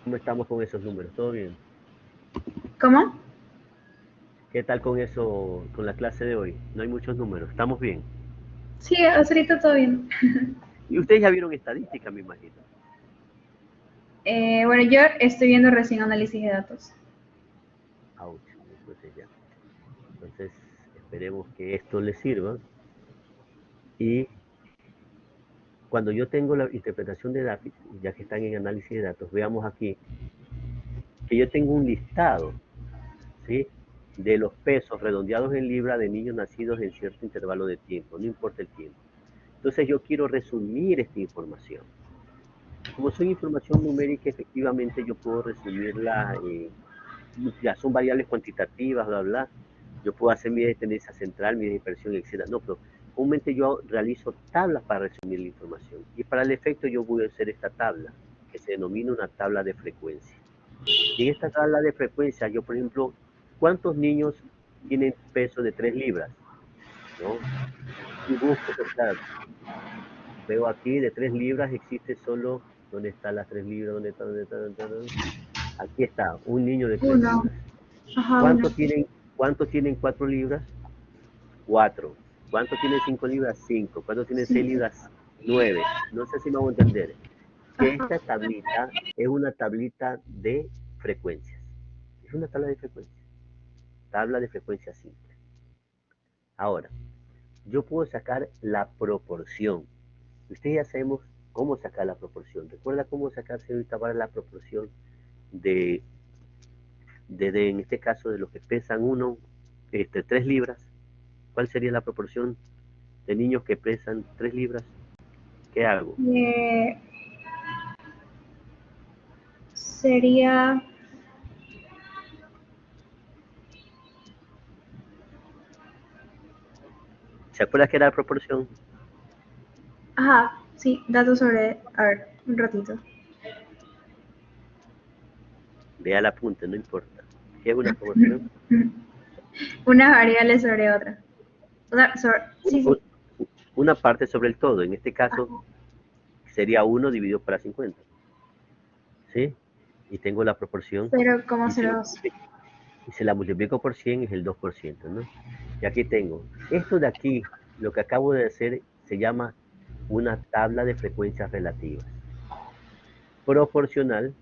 ¿Cómo estamos con esos números? ¿Todo bien? ¿Cómo? ¿Qué tal con eso, con la clase de hoy? No hay muchos números, ¿estamos bien? Sí, hasta ahorita todo bien. Y ustedes ya vieron estadística, me imagino. Bueno, yo estoy viendo recién análisis de datos. Ouch, entonces ya. Entonces, esperemos que esto les sirva. Y cuando yo tengo la interpretación de datos, ya que están en análisis de datos, veamos aquí que yo tengo un listado, ¿sí?, de los pesos redondeados en libra de niños nacidos en cierto intervalo de tiempo, no importa el tiempo. Entonces yo quiero resumir esta información. Como son información numérica, efectivamente yo puedo resumirla, ya son variables cuantitativas, bla, bla. Yo puedo hacer mi de tendencia central, mi dispersión, etc. No, pero comúnmente yo realizo tablas para resumir la información. Y para el efecto yo voy a hacer esta tabla, que se denomina una tabla de frecuencia. Y en esta tabla de frecuencia, yo, por ejemplo, ¿cuántos niños tienen peso de 3 libras? ¿No? Y busco, pues, claro, veo aquí de 3 libras existe solo, ¿dónde están las 3 libras? ¿Dónde está? ¿Dónde está? ¿Dónde está? Aquí está, un niño de 3 Uno. libras. Ajá, ¿Cuántos 1. tienen 4 libras? 4. ¿Cuántos tienen 5 libras? 5. ¿Cuántos tienen 6 5. libras? 9. No sé si me hago entender. Que Ajá. esta tablita es una tablita de frecuencias. Es una tabla de frecuencias. Tabla de frecuencia simple. Ahora, yo puedo sacar la proporción. Ustedes ya sabemos cómo sacar la proporción. ¿Recuerda cómo sacar, señorita, para la proporción de, en este caso, de los que pesan 3 libras? ¿Cuál sería la proporción de niños que pesan 3 libras? ¿Qué hago? Sería... ¿Se acuerda qué era la proporción? Ajá, sí, datos sobre... A ver, un ratito. Vea el apunte, no importa. ¿Qué es una proporción? Una variable sobre otra. Sí, sí. Una parte sobre el todo. En este caso sería 1 dividido para 50. ¿Sí? Y tengo la proporción. 0,02. Y se la multiplico por 100 es el 2%, ¿no? Y aquí tengo. Esto de aquí, lo que acabo de hacer, se llama una tabla de frecuencias relativas. Proporcional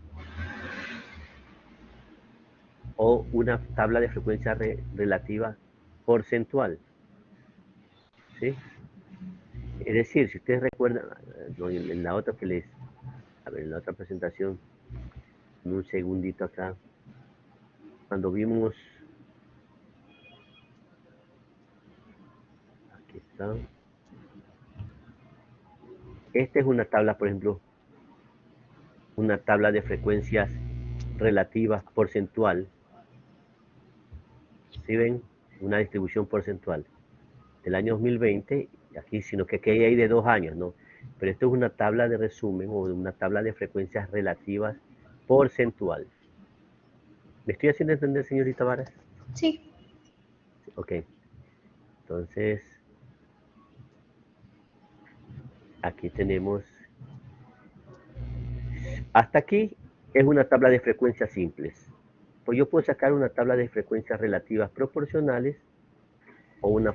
o una tabla de frecuencia relativa porcentual. ¿Sí? Es decir, si ustedes recuerdan, en la otra que les... A ver, en la otra presentación, un segundito acá, cuando vimos... Aquí está. Esta es una tabla, por ejemplo, una tabla de frecuencias relativas porcentual. ¿Sí ven? Una distribución porcentual del año 2020, aquí, sino que aquí hay de 2 años, ¿no? Pero esto es una tabla de resumen o una tabla de frecuencias relativas porcentual. ¿Me estoy haciendo entender, señorita Varas? Sí. Ok. Entonces, aquí tenemos, hasta aquí es una tabla de frecuencias simples. Pues yo puedo sacar una tabla de frecuencias relativas proporcionales o una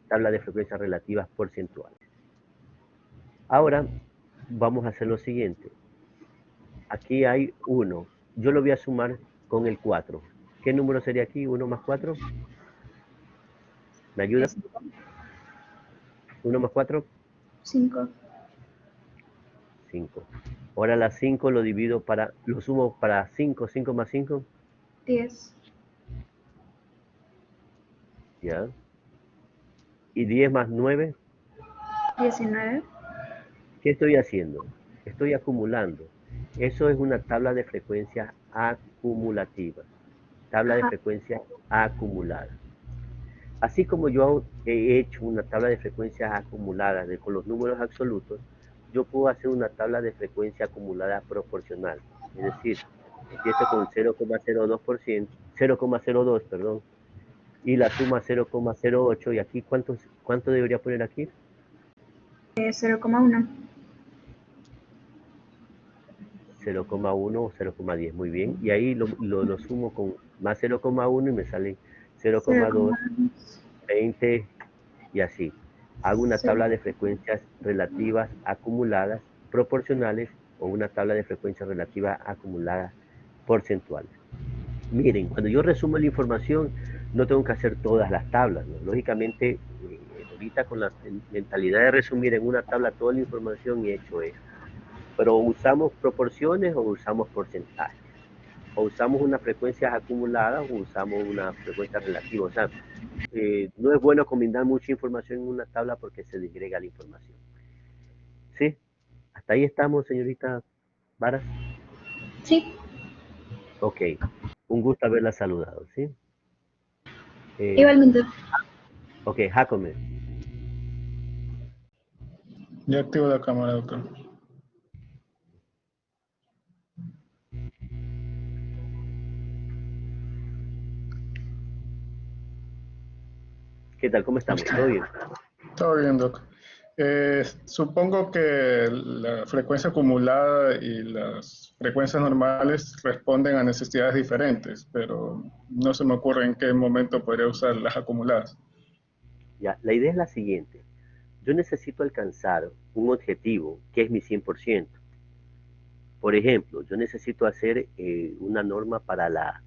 tabla de frecuencias relativas porcentuales. Ahora vamos a hacer lo siguiente. Aquí hay 1. Yo lo voy a sumar con el 4. ¿Qué número sería aquí? 1 más 4. ¿Me ayuda? 1 más 4. 5. 5. Ahora la 5 lo sumo para 5. 5 más 5. 10. Ya. Y 10 más 9. 19. ¿Qué estoy haciendo? Estoy acumulando. Eso es una tabla de frecuencias acumulativa. Tabla de Ajá. frecuencias acumulada. Así como yo he hecho una tabla de frecuencias acumuladas con los números absolutos, yo puedo hacer una tabla de frecuencia acumulada proporcional. Es decir, empiezo con 0,02%, 0,02, perdón, y la suma 0,08, y aquí, ¿cuánto debería poner aquí? 0,1. 0,1 o 0,10, muy bien. Y ahí lo sumo con más 0,1 y me sale 0,2, 20 y así. Hago una tabla de frecuencias relativas acumuladas proporcionales o una tabla de frecuencias relativas acumuladas porcentuales. Miren, cuando yo resumo la información, no tengo que hacer todas las tablas, ¿no? Lógicamente, ahorita con la mentalidad de resumir en una tabla toda la información he hecho eso. Pero usamos proporciones o usamos porcentajes. O usamos unas frecuencias acumuladas o usamos una frecuencia relativa. O sea, no es bueno combinar mucha información en una tabla porque se disgrega la información. ¿Sí? Hasta ahí estamos, señorita Varas. Sí. Ok. Un gusto haberla saludado, ¿sí? Igualmente. Ok, Jacome. Ya activo la cámara, doctor. ¿Qué tal? ¿Cómo estamos? ¿Todo bien? Todo bien, doc. Supongo que la frecuencia acumulada y las frecuencias normales responden a necesidades diferentes, pero no se me ocurre en qué momento podría usar las acumuladas. Ya, la idea es la siguiente. Yo necesito alcanzar un objetivo que es mi 100%. Por ejemplo, yo necesito hacer una norma para la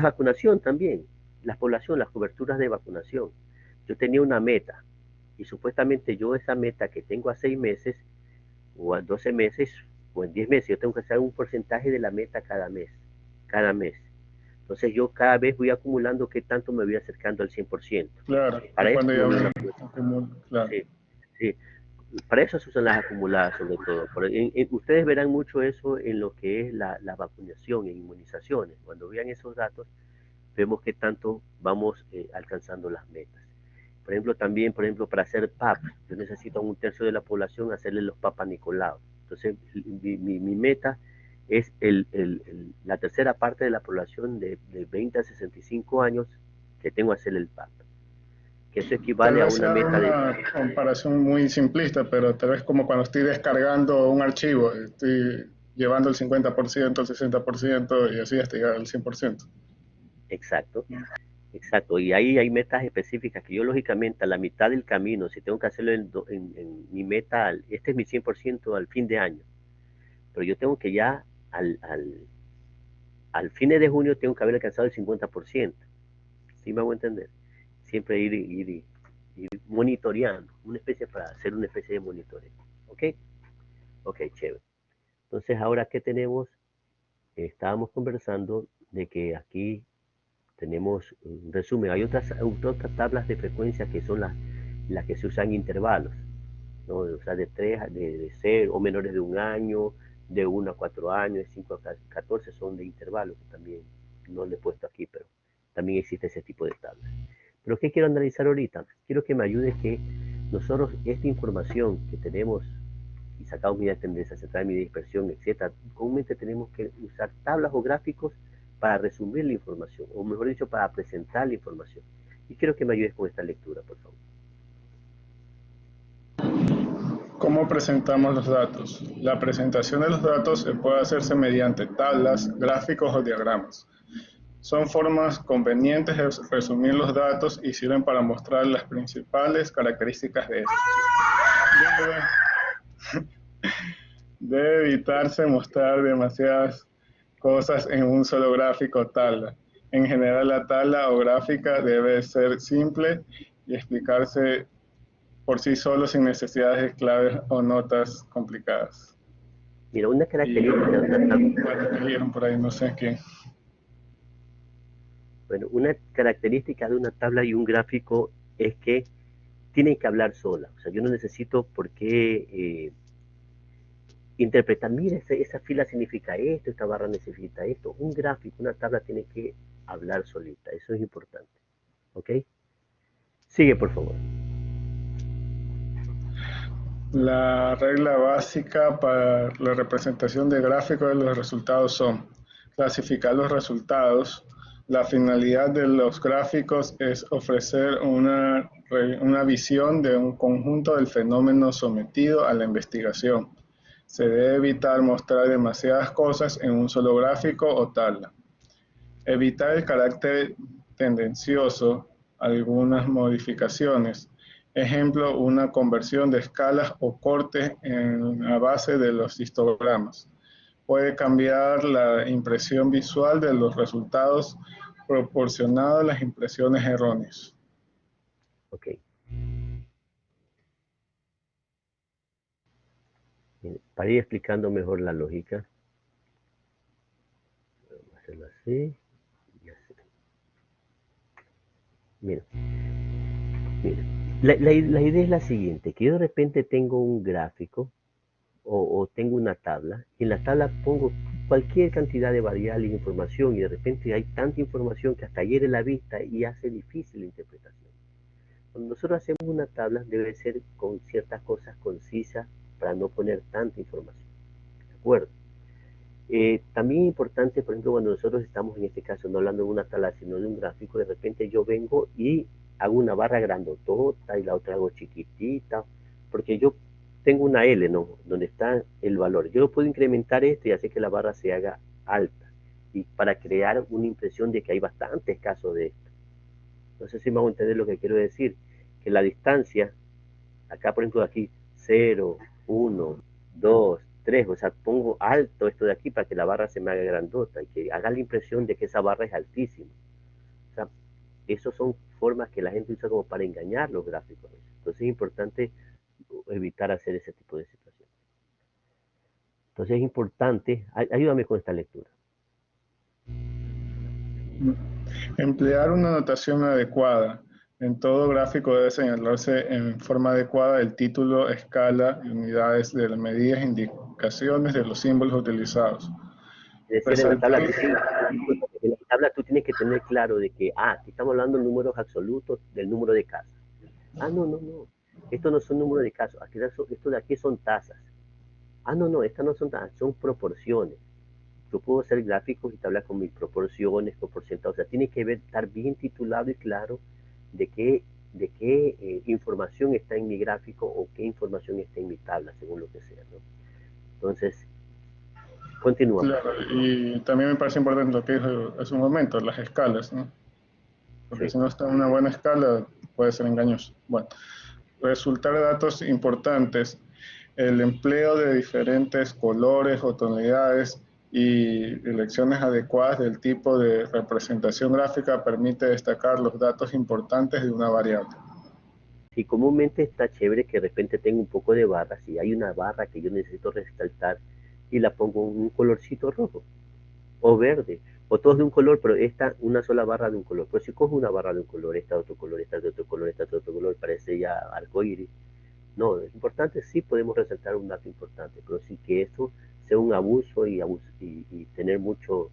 vacunación también, la población, las coberturas de vacunación. Yo tenía una meta y supuestamente yo esa meta que tengo a 6 meses o a 12 meses o en 10 meses, yo tengo que hacer un porcentaje de la meta cada mes, cada mes. Entonces yo cada vez voy acumulando qué tanto me voy acercando al 100%. Claro, Para eso cuando yo ya una claro. sí, sí. Para eso se usan las acumuladas sobre todo. Ustedes verán mucho eso en lo que es la vacunación, en inmunizaciones. Cuando vean esos datos, vemos qué tanto vamos alcanzando las metas. Por ejemplo, también, por ejemplo, para hacer PAP, yo necesito a 1/3 de la población hacerle los Papa Nicolau. Entonces, mi meta es la tercera parte de la población de 20 a 65 años que tengo que hacerle el PAP. Que eso Tal equivale a vez una sea meta de... una comparación muy simplista, pero tal vez como cuando estoy descargando un archivo, estoy llevando el 50%, el 60% y así hasta llegar al 100%. Exacto. Exacto, y ahí hay metas específicas que yo lógicamente a la mitad del camino, si tengo que hacerlo en mi meta, este es mi 100% al fin de año, pero yo tengo que ya al fin de junio tengo que haber alcanzado el 50%, ¿sí me hago entender? Siempre ir monitoreando, una especie para hacer una especie de monitoreo, ¿ok? Ok, chévere. Entonces ahora que tenemos, estábamos conversando de que aquí tenemos un resumen. Hay otras tablas de frecuencia que son las que se usan en intervalos, ¿no? O sea, de 0 o menores de 1 año, de 1 a 4 años, de 5 a 14 son de intervalos, que también no le he puesto aquí, pero también existe ese tipo de tablas. Pero ¿qué quiero analizar ahorita? Quiero que me ayude que nosotros esta información que tenemos y sacamos medidas de tendencia central, medida de dispersión, etcétera, comúnmente tenemos que usar tablas o gráficos para resumir la información, o mejor dicho, para presentar la información. Y quiero que me ayudes con esta lectura, por favor. ¿Cómo presentamos los datos? La presentación de los datos puede hacerse mediante tablas, gráficos o diagramas. Son formas convenientes de resumir los datos y sirven para mostrar las principales características de estos. Debe evitarse mostrar demasiadas cosas en un solo gráfico o tabla. En general, la tabla o gráfica debe ser simple y explicarse por sí solo sin necesidad de claves o notas complicadas. Mira, una característica de una tabla. Bueno, que leyeron por ahí, no sé qué. Bueno, una característica de una tabla y un gráfico es que tienen que hablar sola. O sea, yo no necesito por qué interpretar, mira, esa fila significa esto, esta barra necesita esto. Un gráfico, una tabla tiene que hablar solita. Eso es importante. ¿Ok? Sigue, por favor. La regla básica para la representación de gráficos de los resultados son clasificar los resultados. La finalidad de los gráficos es ofrecer una visión de un conjunto del fenómeno sometido a la investigación. Se debe evitar mostrar demasiadas cosas en un solo gráfico o tabla. Evitar el carácter tendencioso, algunas modificaciones. Ejemplo, una conversión de escalas o cortes en la base de los histogramas. Puede cambiar la impresión visual de los resultados proporcionado a las impresiones erróneas. Ok. Bien, para ir explicando mejor la lógica, vamos a hacerlo así y así. Mira, mira. La idea es la siguiente, que yo de repente tengo un gráfico o tengo una tabla, y en la tabla pongo cualquier cantidad de variables e información, y de repente hay tanta información que hasta hiere la vista y hace difícil la interpretación. Cuando nosotros hacemos una tabla, debe ser con ciertas cosas concisas para no poner tanta información. ¿De acuerdo? También es importante, por ejemplo, cuando nosotros estamos en este caso no hablando de una tabla, sino de un gráfico, de repente yo vengo y hago una barra grandotota y la otra hago chiquitita, porque yo tengo una L, ¿no? Donde está el valor. Yo puedo incrementar esto y hacer que la barra se haga alta, y para crear una impresión de que hay bastantes casos de esto. No sé si me hago entender lo que quiero decir, que la distancia, acá por ejemplo aquí, 0, 1, 2, 3, o sea, pongo alto esto de aquí para que la barra se me haga grandota y que haga la impresión de que esa barra es altísima. O sea, esas son formas que la gente usa como para engañar los gráficos. Entonces es importante evitar hacer ese tipo de situaciones. Entonces es importante, ayúdame con esta lectura. Emplear una notación adecuada. En todo gráfico debe señalarse en forma adecuada el título, escala y unidades de las medidas e indicaciones de los símbolos utilizados. Es decir, en la tabla tú tienes que tener claro de que, aquí estamos hablando de números absolutos del número de casas. No. Estos no son números de casos. Esto de aquí son tasas. No, estas no son tasas, son proporciones. Yo puedo hacer gráficos y tablas con mis proporciones, con porcentajes. O sea, tiene que estar bien titulado y claro de qué información está en mi gráfico o qué información está en mi tabla, según lo que sea, ¿no? Entonces, continúa. Claro, y también me parece importante lo que dijo hace un momento, las escalas, ¿no? Porque Sí. si no está en una buena escala, puede ser engañoso. Bueno, resultar datos importantes, el empleo de diferentes colores o tonalidades y elecciones adecuadas del tipo de representación gráfica permite destacar los datos importantes de una variable. Sí, comúnmente está chévere que de repente tenga un poco de barra. Si hay una barra que yo necesito resaltar y la pongo en un colorcito rojo o verde, o todos de un color, pero esta una sola barra de un color. Pero si cojo una barra de un color, esta de otro color, esta de otro color, esta de otro color, parece ya arcoíris. No, es importante, sí podemos resaltar un dato importante, pero sí que eso sea un abuso y tener muchos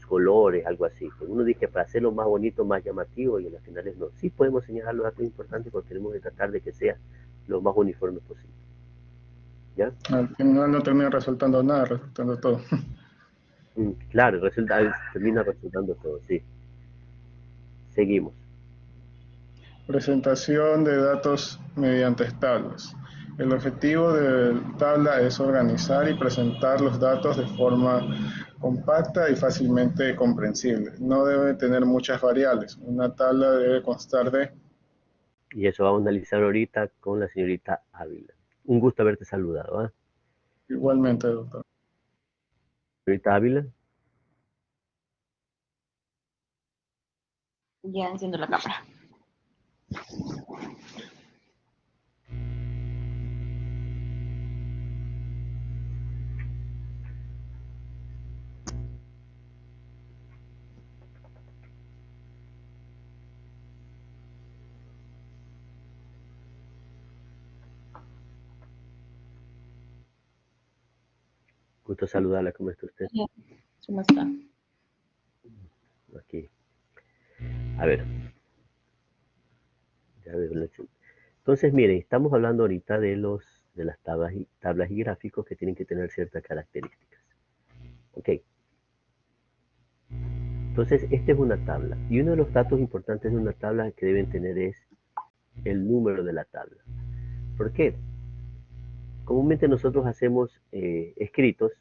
colores, algo así. Uno dice para hacerlo más bonito, más llamativo, y en las finales no. Sí podemos señalar los datos importantes, pero tenemos que tratar de que sea lo más uniforme posible. ¿Ya? Al final no termina resultando nada, resultando todo. Claro, termina resultando todo, sí. Seguimos. Presentación de datos mediante tablas. El objetivo de tabla es organizar y presentar los datos de forma compacta y fácilmente comprensible. No debe tener muchas variables. Una tabla debe constar de... Y eso vamos a analizar ahorita con la señorita Ávila. Un gusto haberte saludado. ¿Ah? Igualmente, doctor. Señorita Ávila. Ya enciendo la cámara. Gusto saludarla. ¿Cómo está usted? ¿Cómo está? Aquí. A ver. Ya veo la chula. Entonces, miren, estamos hablando ahorita de las tablas y gráficos que tienen que tener ciertas características. Ok. Entonces, esta es una tabla. Y uno de los datos importantes de una tabla que deben tener es el número de la tabla. ¿Por qué? Comúnmente nosotros hacemos escritos,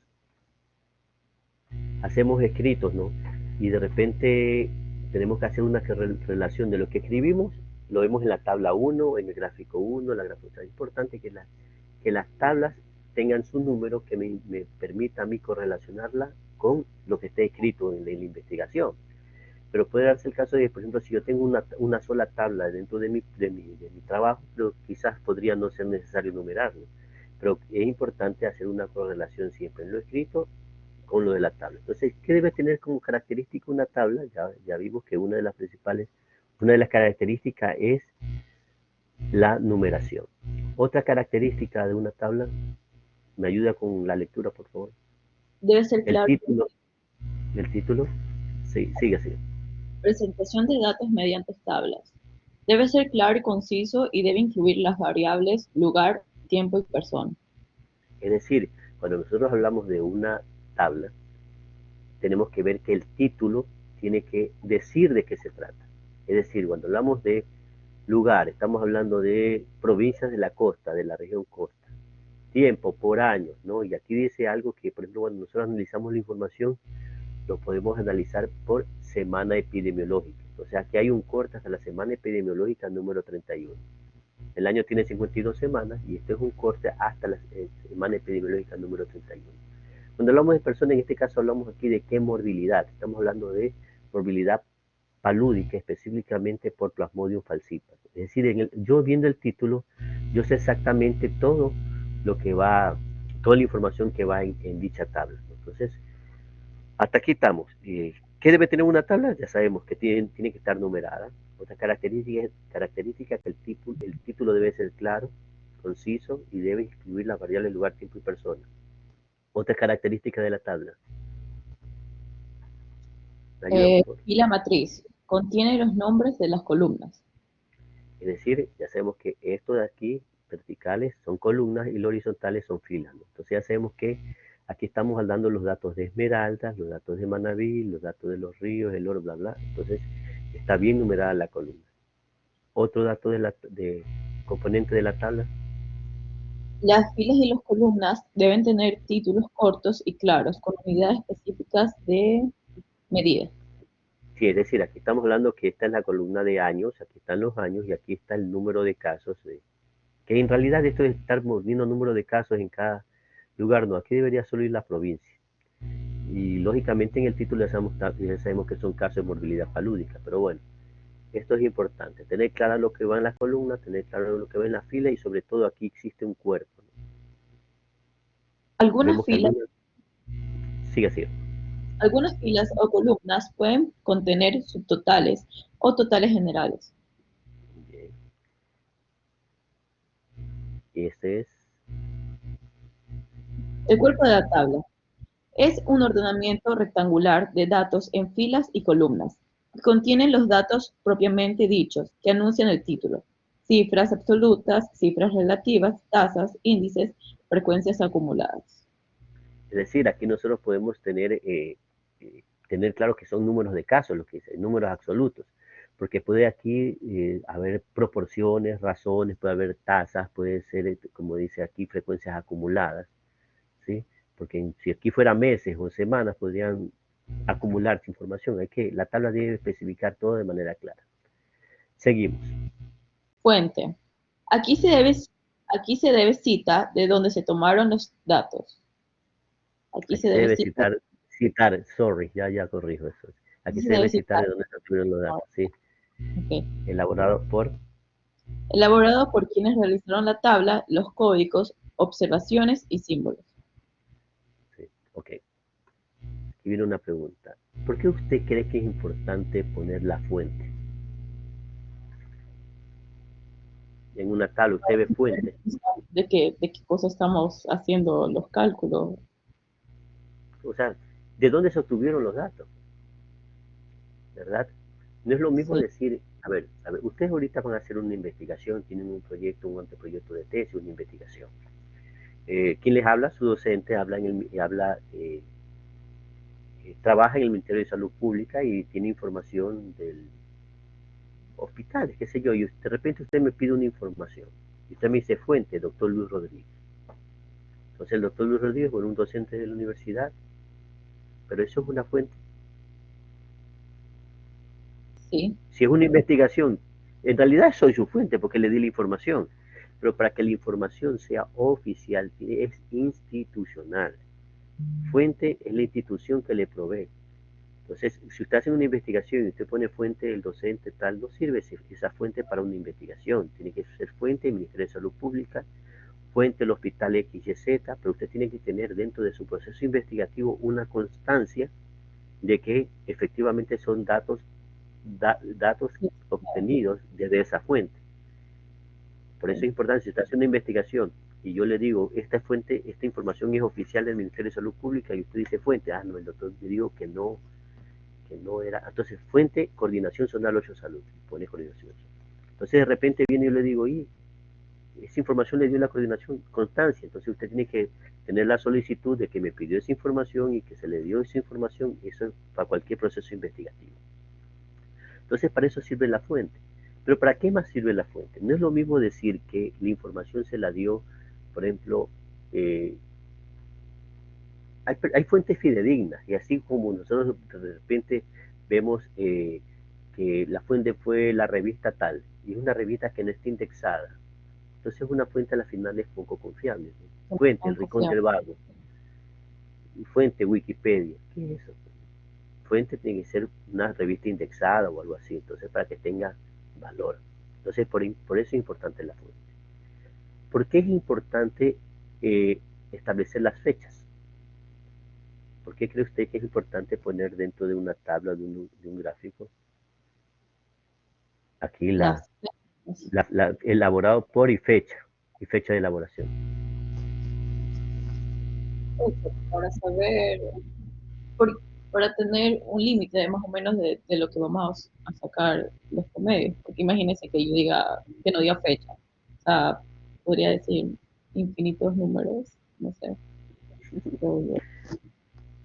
¿no? Y de repente tenemos que hacer una relación de lo que escribimos, lo vemos en la tabla 1, en el gráfico 1, la gráfica. Es importante que las tablas tengan su número que me permita a mí correlacionarla con lo que esté escrito en la investigación. Pero puede darse el caso de, por ejemplo, si yo tengo una sola tabla dentro de mi trabajo, pero quizás podría no ser necesario numerarlo. Pero es importante hacer una correlación siempre en lo escrito con lo de la tabla. Entonces, ¿qué debe tener como característica una tabla? Ya vimos que una de las características es la numeración. Otra característica de una tabla, me ayuda con la lectura, por favor. Debe ser claro. El título, sí, sigue así. Presentación de datos mediante tablas. Debe ser claro y conciso y debe incluir las variables lugar, tiempo y persona. Es decir, cuando nosotros hablamos de una tabla, tenemos que ver que el título tiene que decir de qué se trata. Es decir, cuando hablamos de lugar, estamos hablando de provincias de la costa, de la región costa. Tiempo, por años, ¿no? Y aquí dice algo que, por ejemplo, cuando nosotros analizamos la información, lo podemos analizar por semana epidemiológica. O sea, que hay un corte hasta la semana epidemiológica número 31. El año tiene 52 semanas y este es un corte hasta la semana epidemiológica número 31. Cuando hablamos de personas, en este caso hablamos aquí de qué morbilidad. Estamos hablando de morbilidad palúdica, específicamente por Plasmodium falciparum. Es decir, yo viendo el título, yo sé exactamente todo lo que va, toda la información que va en dicha tabla. Entonces, hasta aquí estamos. ¿Qué debe tener una tabla? Ya sabemos que tiene que estar numerada. Otra característica que el título debe ser claro, conciso y debe incluir las variables lugar, tiempo y persona. Otra característica de la tabla. Fila matriz. Contiene los nombres de las columnas. Es decir, ya sabemos que esto de aquí, verticales, son columnas y los horizontales son filas, ¿no? Entonces ya sabemos que aquí estamos dando los datos de Esmeraldas, los datos de Manabí, los datos de los ríos, el oro, bla, bla. Entonces está bien numerada la columna. Otro dato de componente de la tabla. Las filas y las columnas deben tener títulos cortos y claros, con unidades específicas de medida. Sí, es decir, aquí estamos hablando que esta es la columna de años, aquí están los años y aquí está el número de casos. Que en realidad esto es estar moviendo número de casos en cada lugar, no, aquí debería solo ir la provincia. Y lógicamente en el título ya sabemos que son casos de morbilidad palúdica, pero bueno, esto es importante, tener claro lo que va en las columnas, tener claro lo que va en la fila y sobre todo aquí existe un cuerpo, ¿no? Algunas filas o columnas pueden contener subtotales o totales generales. Bien. Este es el cuerpo de la tabla. Es un ordenamiento rectangular de datos en filas y columnas. Contienen los datos propiamente dichos que anuncian el título. Cifras absolutas, cifras relativas, tasas, índices, frecuencias acumuladas. Es decir, aquí nosotros podemos tener claro que son números de casos, lo que dicen, números absolutos. porque puede aquí haber proporciones, razones, puede haber tasas, puede ser, como dice aquí, frecuencias acumuladas, ¿sí? Porque si aquí fuera meses o semanas, podrían acumularse información. La tabla debe especificar todo de manera clara. Seguimos. Fuente. Aquí se debe cita de donde se tomaron los datos. Aquí se debe citar, sorry, ya corrijo eso. Aquí se debe citar de dónde se obtuvieron los datos, sí. Okay. Elaborado por quienes realizaron la tabla, los códigos, observaciones y símbolos. Sí, ok. Aquí viene una pregunta. ¿Por qué usted cree que es importante poner la fuente? En una tabla usted ve fuente. ¿De qué cosa estamos haciendo los cálculos? O sea, ¿de dónde se obtuvieron los datos? ¿Verdad? No es lo mismo decir, a ver, ustedes ahorita van a hacer una investigación, tienen un proyecto, un anteproyecto de tesis, una investigación. ¿Quién les habla? Su docente trabaja en el Ministerio de Salud Pública y tiene información del hospital, qué sé yo, y de repente usted me pide una información. Y usted me dice fuente, doctor Luis Rodríguez. Entonces el doctor Luis Rodríguez, bueno, un docente de la universidad, pero eso es una fuente. Sí. Si es una investigación, en realidad soy su fuente porque le di la información, pero para que la información sea oficial, es institucional. Fuente es la institución que le provee. Entonces, si usted hace una investigación y usted pone fuente del docente tal, no sirve esa fuente para una investigación. Tiene que ser fuente del Ministerio de Salud Pública, fuente del Hospital XYZ, pero usted tiene que tener dentro de su proceso investigativo una constancia de que efectivamente son datos obtenidos desde esa fuente. Por eso es importante, si usted hace una investigación y yo le digo, esta información es oficial del Ministerio de Salud Pública y usted dice fuente, no, el doctor me dijo que no era. Entonces, fuente, coordinación zonal 8 salud, pone coordinación. Entonces, de repente viene y yo le digo, esa información le dio la coordinación, constancia. Entonces, usted tiene que tener la solicitud de que me pidió esa información y que se le dio esa información, eso es para cualquier proceso investigativo. Entonces, para eso sirve la fuente. Pero ¿para qué más sirve la fuente? No es lo mismo decir que la información se la dio, por ejemplo, hay fuentes fidedignas, y así como nosotros de repente vemos que la fuente fue la revista tal, y es una revista que no está indexada, entonces una fuente a la final es poco confiable, ¿no? Fuente, El Rincón del Vago, fuente, Wikipedia, ¿qué es eso? Fuente tiene que ser una revista indexada o algo así, entonces para que tenga valor. Entonces por eso es importante la fuente. ¿Por qué es importante establecer las fechas? ¿Por qué cree usted que es importante poner dentro de una tabla, de un gráfico, aquí elaborado por y fecha de elaboración? Para saber, para tener un límite más o menos de lo que vamos a sacar los promedios. Porque imagínense que yo diga, que no diga fecha. O sea, podría decir infinitos números, no sé.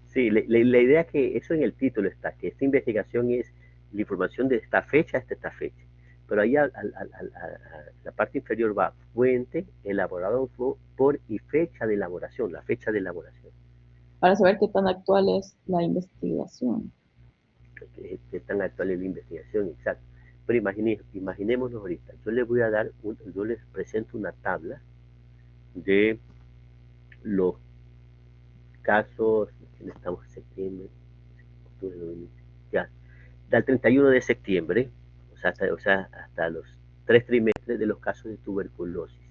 Sí, la idea que eso en el título está, que esta investigación es la información de esta fecha hasta esta fecha. Pero ahí a la parte inferior va fuente, elaborado por y fecha de elaboración, la fecha de elaboración. Para saber qué tan actual es la investigación. Qué tan actual es la investigación, exacto. Pero imaginémonos ahorita, yo les presento una tabla de los casos, estamos en septiembre, octubre, ya, del 31 de septiembre, o sea, hasta los 3 trimestres de los casos de tuberculosis,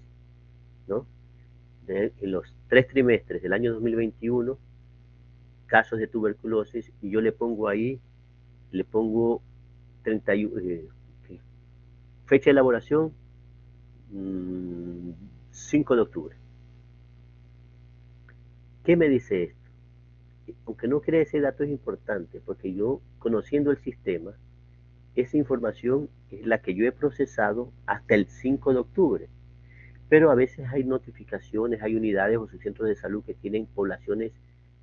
¿no? En los 3 trimestres del año 2021, casos de tuberculosis, y yo le pongo 31, fecha de elaboración, 5 de octubre. ¿Qué me dice esto? Aunque no crea, ese dato es importante, porque yo, conociendo el sistema, esa información es la que yo he procesado hasta el 5 de octubre. Pero a veces hay notificaciones, hay unidades o sus centros de salud que tienen poblaciones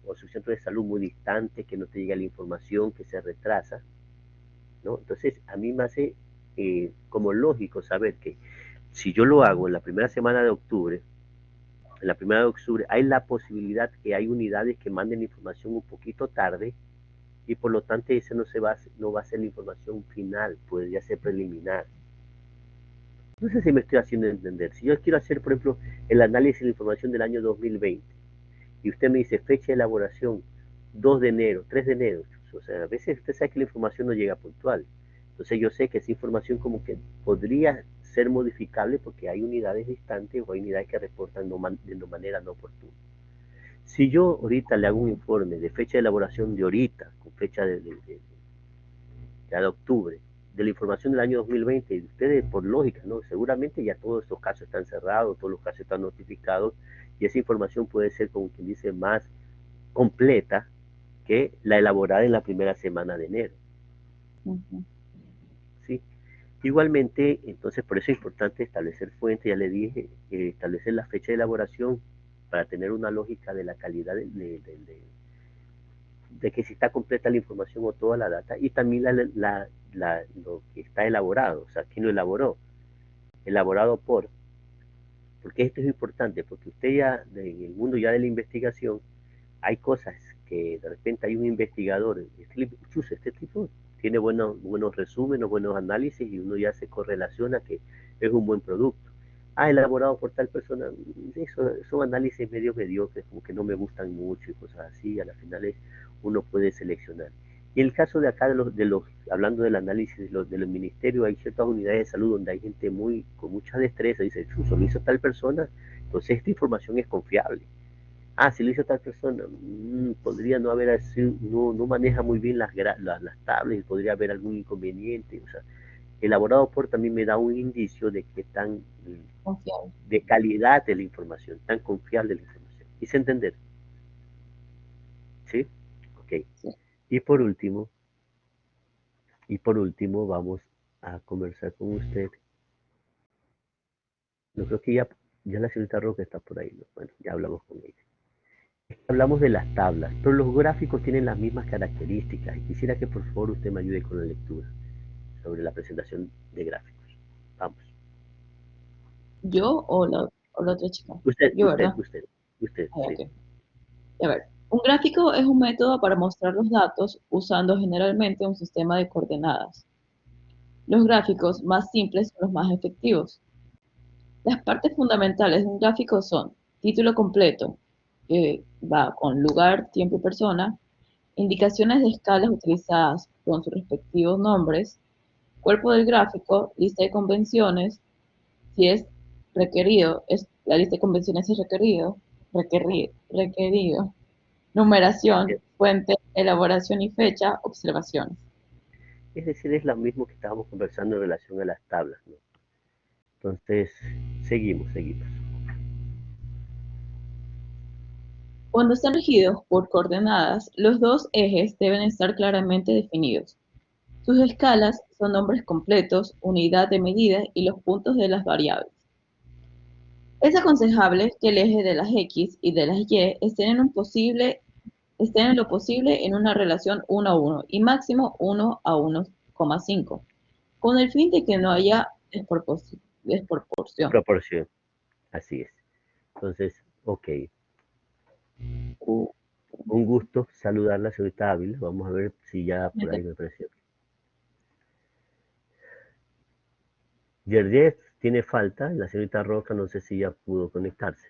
o sus centros de salud muy distantes, que no te llega la información, que se retrasa, ¿no? Entonces, a mí me hace como lógico saber que si yo lo hago en la primera semana de octubre, en la primera de octubre, hay la posibilidad que hay unidades que manden información un poquito tarde y por lo tanto ese no va a ser la información final, podría ser preliminar. No sé si me estoy haciendo entender. Si yo quiero hacer, por ejemplo, el análisis de la información del año 2020 y usted me dice fecha de elaboración 2 de enero, 3 de enero, o sea, a veces usted sabe que la información no llega puntual. Entonces yo sé que esa información como que podría ser modificable porque hay unidades distantes o hay unidades que reportan de manera no oportuna. Si yo ahorita le hago un informe de fecha de elaboración de ahorita, con fecha ya de octubre, de la información del año 2020, y ustedes por lógica, ¿no? Seguramente ya todos estos casos están cerrados, todos los casos están notificados, y esa información puede ser, como quien dice, más completa que la elaborada en la primera semana de enero. ¿Sí? Igualmente, entonces por eso es importante establecer fuentes, ya le dije, establecer la fecha de elaboración para tener una lógica de la calidad de que si está completa la información o toda la data, y también lo que está elaborado, o sea, quién lo elaboró, elaborado porque esto es importante, porque usted ya, en el mundo ya de la investigación, hay cosas que de repente hay un investigador, este tipo tiene buenos resúmenes, buenos análisis, y uno ya se correlaciona que es un buen producto. Elaborado por tal persona, son análisis medio mediocres, como que no me gustan mucho y cosas así, a la final uno puede seleccionar. Y en el caso de acá, hablando del análisis de los ministerios, hay ciertas unidades de salud donde hay gente con mucha destreza, dice, lo hizo tal persona, entonces esta información es confiable. Si lo hizo tal persona, podría no haber sido, no maneja muy bien las tablas y podría haber algún inconveniente. O sea, elaborado por también me da un indicio de que tan Confiable. de calidad de la información, tan confiable la información. ¿Hice entender? ¿Sí? Ok. Sí. Y por último vamos a conversar con usted. No creo que ya la señorita Roca está por ahí, ¿no? Bueno, ya hablamos con ella. Hablamos de las tablas, pero los gráficos tienen las mismas características y quisiera que por favor usted me ayude con la lectura sobre la presentación de gráficos. Vamos. ¿Yo o la otra chica? Usted, Yo, usted, ¿verdad? usted, usted, Ah, sí. ok. A ver, un gráfico es un método para mostrar los datos usando generalmente un sistema de coordenadas. Los gráficos más simples son los más efectivos. Las partes fundamentales de un gráfico son título completo, que va con lugar, tiempo y persona, indicaciones de escalas utilizadas con sus respectivos nombres, cuerpo del gráfico, lista de convenciones, si es requerido, la lista de convenciones es requerido, numeración, fuente, elaboración y fecha, observaciones. Es decir, es lo mismo que estábamos conversando en relación a las tablas, ¿no? Entonces, seguimos. Cuando están regidos por coordenadas, los dos ejes deben estar claramente definidos. Sus escalas son nombres completos, unidad de medida y los puntos de las variables. Es aconsejable que el eje de las X y de las Y estén en lo posible en una relación 1 a 1 y máximo 1 a 1,5, con el fin de que no haya desproporción. Proporción, así es. Entonces, ok. Un gusto saludarla, señorita Ávila. Vamos a ver si ya por ahí me apareció. Yerjev tiene falta, la señorita Roca no sé si ya pudo conectarse.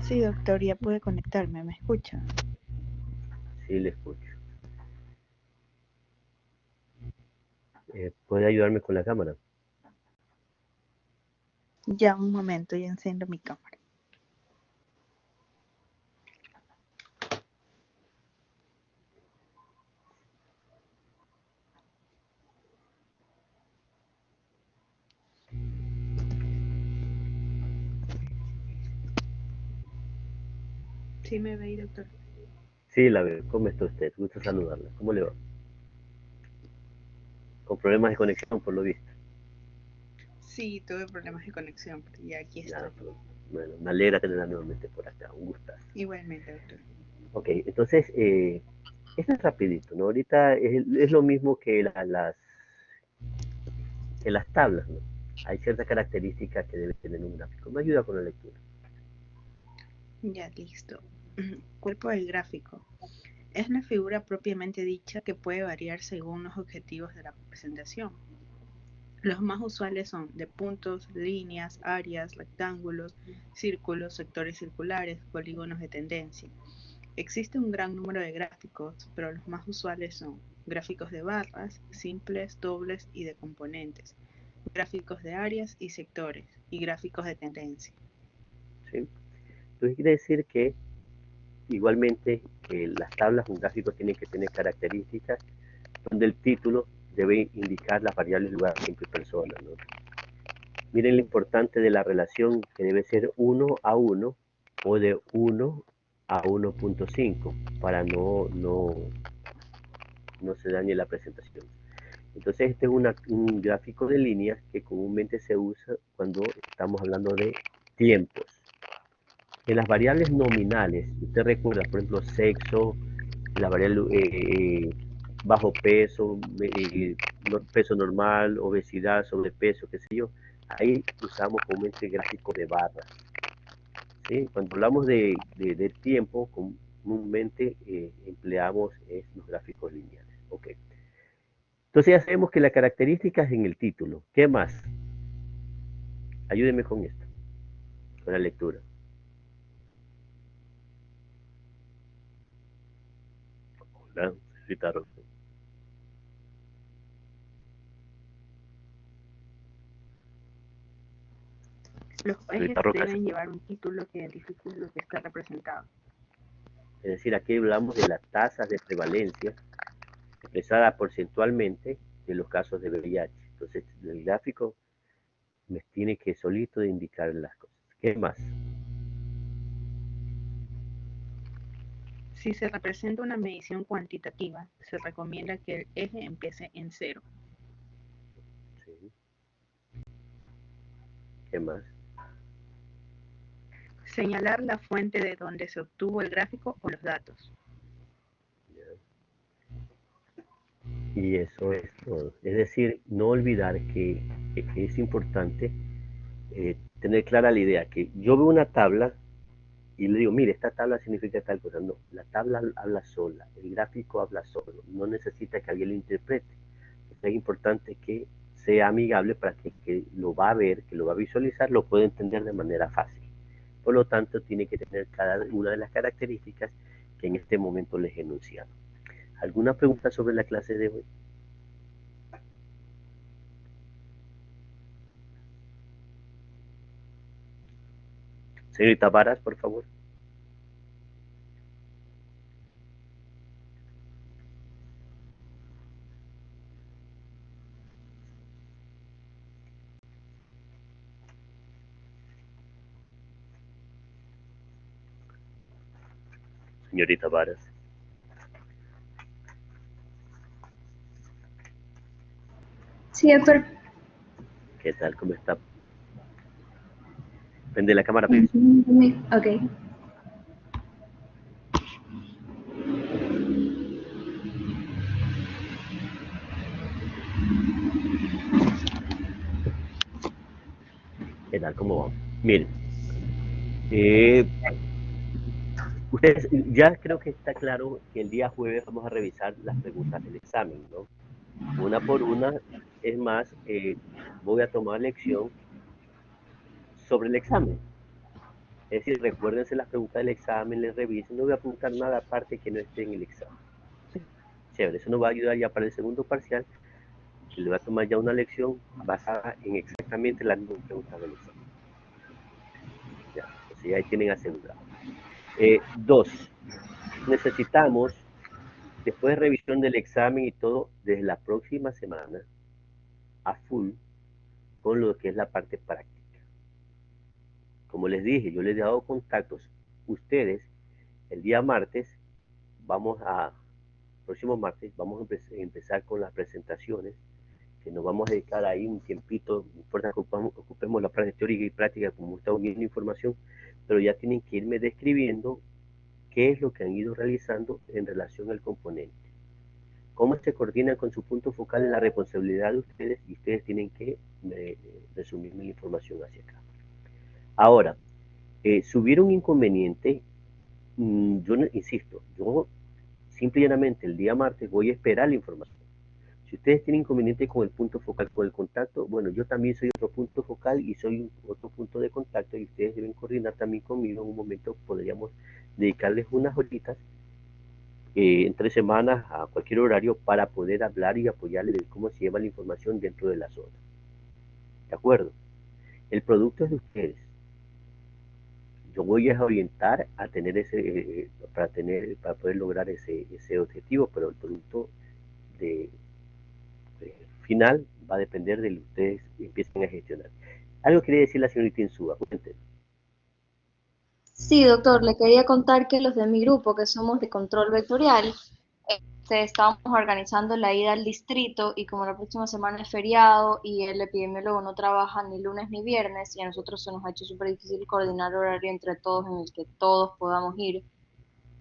Sí, doctor, ya pude conectarme, ¿me escucha? Sí, le escucho. ¿Puede ayudarme con la cámara? Ya, un momento, ya enciendo mi cámara. ¿Sí me ve, doctor? Sí, la veo. ¿Cómo está usted? Gusto saludarla. ¿Cómo le va? Con problemas de conexión, por lo visto. Sí, tuve problemas de conexión, pero ya aquí estoy. Bueno, me alegra tenerla nuevamente por acá. Un gustazo. Igualmente, doctor. Ok, entonces, Esto es rapidito, ¿no? Ahorita es lo mismo que las tablas, ¿no? Hay ciertas características que debe tener un gráfico. Me ayuda con la lectura. Ya, listo. Cuerpo del gráfico. Es una figura propiamente dicha que puede variar según los objetivos de la presentación. Los más usuales son de puntos, líneas, áreas, rectángulos, círculos, sectores circulares, polígonos de tendencia. Existe un gran número de gráficos, pero los más usuales son gráficos de barras, simples, dobles y de componentes, gráficos de áreas y sectores, y gráficos de tendencia. ¿Sí? Entonces quiere decir que igualmente que las tablas, un gráfico tiene que tener características donde el título debe indicar las variables lugar, tiempo y persona, ¿no? Miren lo importante de la relación que debe ser 1 a 1 o de 1 a 1.5 para no se dañe la presentación. Entonces este es un gráfico de líneas que comúnmente se usa cuando estamos hablando de tiempos. En las variables nominales, usted recuerda, por ejemplo, sexo, la variable bajo peso, peso normal, obesidad, sobrepeso, qué sé yo, ahí usamos comúnmente gráficos de barras. ¿Sí? Cuando hablamos de tiempo, comúnmente empleamos los gráficos lineales. Okay. Entonces ya sabemos que la característica es en el título. ¿Qué más? Ayúdeme con esto, con la lectura. Hola, señorita Rosa. Los ejes deben llevar un título que identifique lo que está representado. Es decir, aquí hablamos de las tasas de prevalencia expresada porcentualmente de los casos de VIH. Entonces, el gráfico me tiene que solito de indicar las cosas. ¿Qué más? Si se representa una medición cuantitativa, se recomienda que el eje empiece en 0. Sí. ¿Qué más? Señalar la fuente de donde se obtuvo el gráfico o los datos. Y eso es todo. Es decir, no olvidar que es importante tener clara la idea, que yo veo una tabla y le digo, mire, esta tabla significa tal cosa. No, la tabla habla sola, el gráfico habla solo, no necesita que alguien lo interprete. Entonces es importante que sea amigable para que lo va a ver, que lo va a visualizar, lo pueda entender de manera fácil. Por lo tanto, tiene que tener cada una de las características que en este momento les he enunciado. ¿Alguna pregunta sobre la clase de hoy? Señorita Varas, por favor. Señorita Varas. Sí, doctor. ¿Qué tal? ¿Cómo está? Prende la cámara, please. Ok. ¿Qué tal? ¿Cómo vamos? Miren, ustedes ya creo que está claro que el día jueves vamos a revisar las preguntas del examen, ¿no? Una por una. Es más, voy a tomar lección sobre el examen. Es decir, recuérdense las preguntas del examen, les revisen, no voy a apuntar nada aparte que no esté en el examen. Sí. Chévere, eso nos va a ayudar ya para el segundo parcial, que le va a tomar ya una lección basada en exactamente las mismas preguntas del examen. Ya, entonces ya ahí tienen asegurado. 2. Necesitamos, después de revisión del examen y todo, desde la próxima semana, a full, con lo que es la parte práctica. Como les dije, yo les he dado contactos. Ustedes, el día martes, próximo martes, vamos a empezar con las presentaciones, que nos vamos a dedicar ahí un tiempito, no importa que ocupemos la parte teórica y práctica, como estamos viendo información, pero ya tienen que irme describiendo qué es lo que han ido realizando en relación al componente. Cómo se coordinan con su punto focal en la responsabilidad de ustedes y ustedes tienen que resumirme la información hacia acá. Ahora, si hubiera un inconveniente, yo insisto, yo simple y llanamente el día martes voy a esperar la información. Si ustedes tienen inconveniente con el punto focal, con el contacto, bueno, yo también soy otro punto focal y soy otro punto de contacto y ustedes deben coordinar también conmigo. En un momento podríamos dedicarles unas horitas entre semanas a cualquier horario para poder hablar y apoyarles de cómo se lleva la información dentro de la zona. ¿De acuerdo? El producto es de ustedes. Yo voy a orientar a tener para poder lograr ese objetivo, pero el producto de final va a depender de lo que ustedes empiecen a gestionar. Algo quería decir la señorita Insúa. Sí, doctor, le quería contar que los de mi grupo, que somos de control vectorial, estábamos organizando la ida al distrito y como la próxima semana es feriado y el epidemiólogo no trabaja ni lunes ni viernes y a nosotros se nos ha hecho súper difícil coordinar horario entre todos en el que todos podamos ir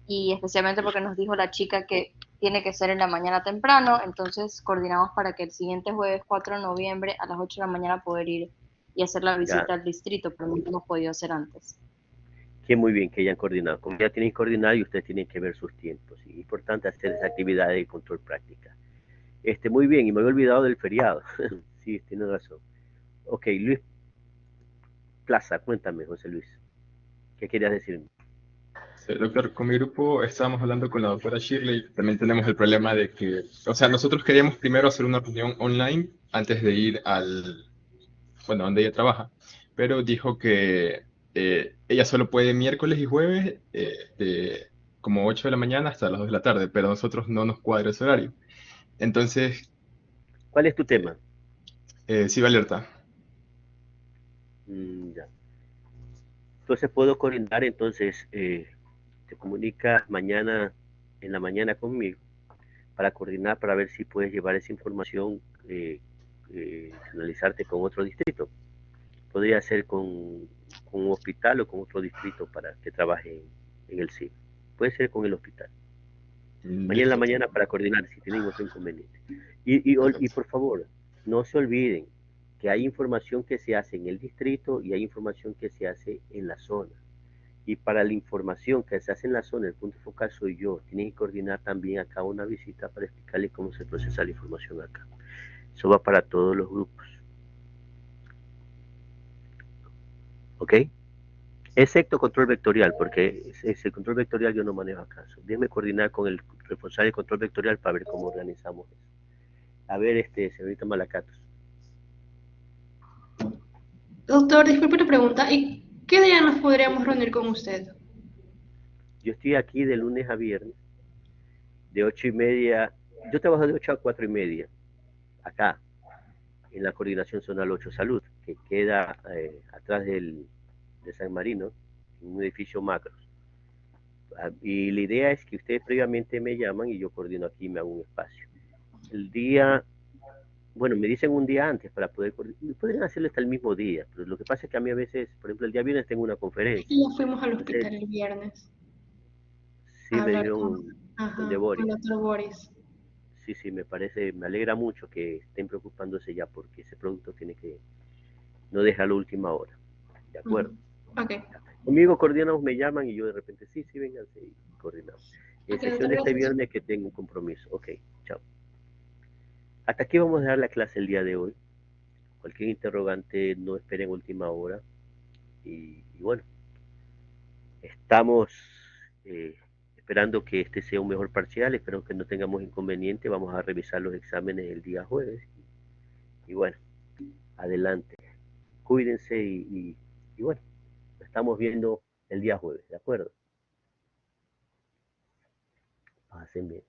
y especialmente porque nos dijo la chica que tiene que ser en la mañana temprano, entonces coordinamos para que el siguiente jueves 4 de noviembre a las 8 de la mañana poder ir y hacer la visita Ya. al distrito, pero no lo hemos podido hacer antes. Que muy bien que hayan coordinado. Como ya tienen que coordinar y ustedes tienen que ver sus tiempos. Es importante hacer esa actividad de control práctica. Muy bien, y me había olvidado del feriado. Sí, tiene razón. Ok, Luis Plaza, cuéntame, José Luis. ¿Qué querías decirme? Sí, doctor, con mi grupo estábamos hablando con la doctora Shirley. También tenemos el problema de que, o sea, nosotros queríamos primero hacer una reunión online antes de ir bueno, donde ella trabaja, pero dijo que ella solo puede miércoles y jueves de como 8 de la mañana hasta las 2 de la tarde, pero a nosotros no nos cuadra ese horario. Entonces, ¿Cuál es tu tema? sí va alerta. Ya. Entonces puedo coordinar, entonces te comunicas mañana en la mañana conmigo para coordinar, para ver si puedes llevar esa información, canalizarte con otro distrito. Podría ser con un hospital o con otro distrito para que trabaje en el CIE. Puede ser con el hospital. Mañana en la Listo. mañana para coordinar si tienen otro inconveniente. Y por favor, no se olviden que hay información que se hace en el distrito y hay información que se hace en la zona. Y para la información que se hace en la zona, el punto focal soy yo. Tienen que coordinar también acá una visita para explicarles cómo se procesa la información acá. Eso va para todos los grupos. ¿Ok? Excepto control vectorial, porque es el control vectorial yo no manejo acá. Déjenme coordinar con el responsable de control vectorial para ver cómo organizamos eso. A ver, señorita Malacatos. Doctor, disculpe la pregunta, ¿y qué día nos podríamos reunir con usted? Yo estoy aquí de lunes a viernes, de 8:30. Yo trabajo de 8 a 4:30, acá, en la Coordinación Zonal 8 Salud, que queda atrás de San Marino, en un edificio macro. Y la idea es que ustedes previamente me llaman y yo coordino aquí y me hago un espacio. El día, bueno, me dicen un día antes para poder coordinar. Podrían hacerlo hasta el mismo día, pero lo que pasa es que a mí a veces, por ejemplo, el día viernes tengo una conferencia. Y ya fuimos al Entonces, hospital el viernes sí, a me hablar dijeron con de Boris. el doctor Boris. Sí, me alegra mucho que estén preocupándose ya porque ese producto tiene que no dejar la última hora. ¿De acuerdo? Ok. Conmigo coordinamos, me llaman y yo de repente, sí, vénganse y coordinamos. Ok, Excepción doctor, de este gracias. viernes que tengo un compromiso. Ok, chao. Hasta aquí vamos a dejar la clase el día de hoy. Cualquier interrogante no esperen última hora. Y bueno, estamos esperando que este sea un mejor parcial. Espero que no tengamos inconveniente. Vamos a revisar los exámenes el día jueves. Y bueno, adelante. Cuídense y bueno, nos estamos viendo el día jueves, ¿de acuerdo? Pasen bien.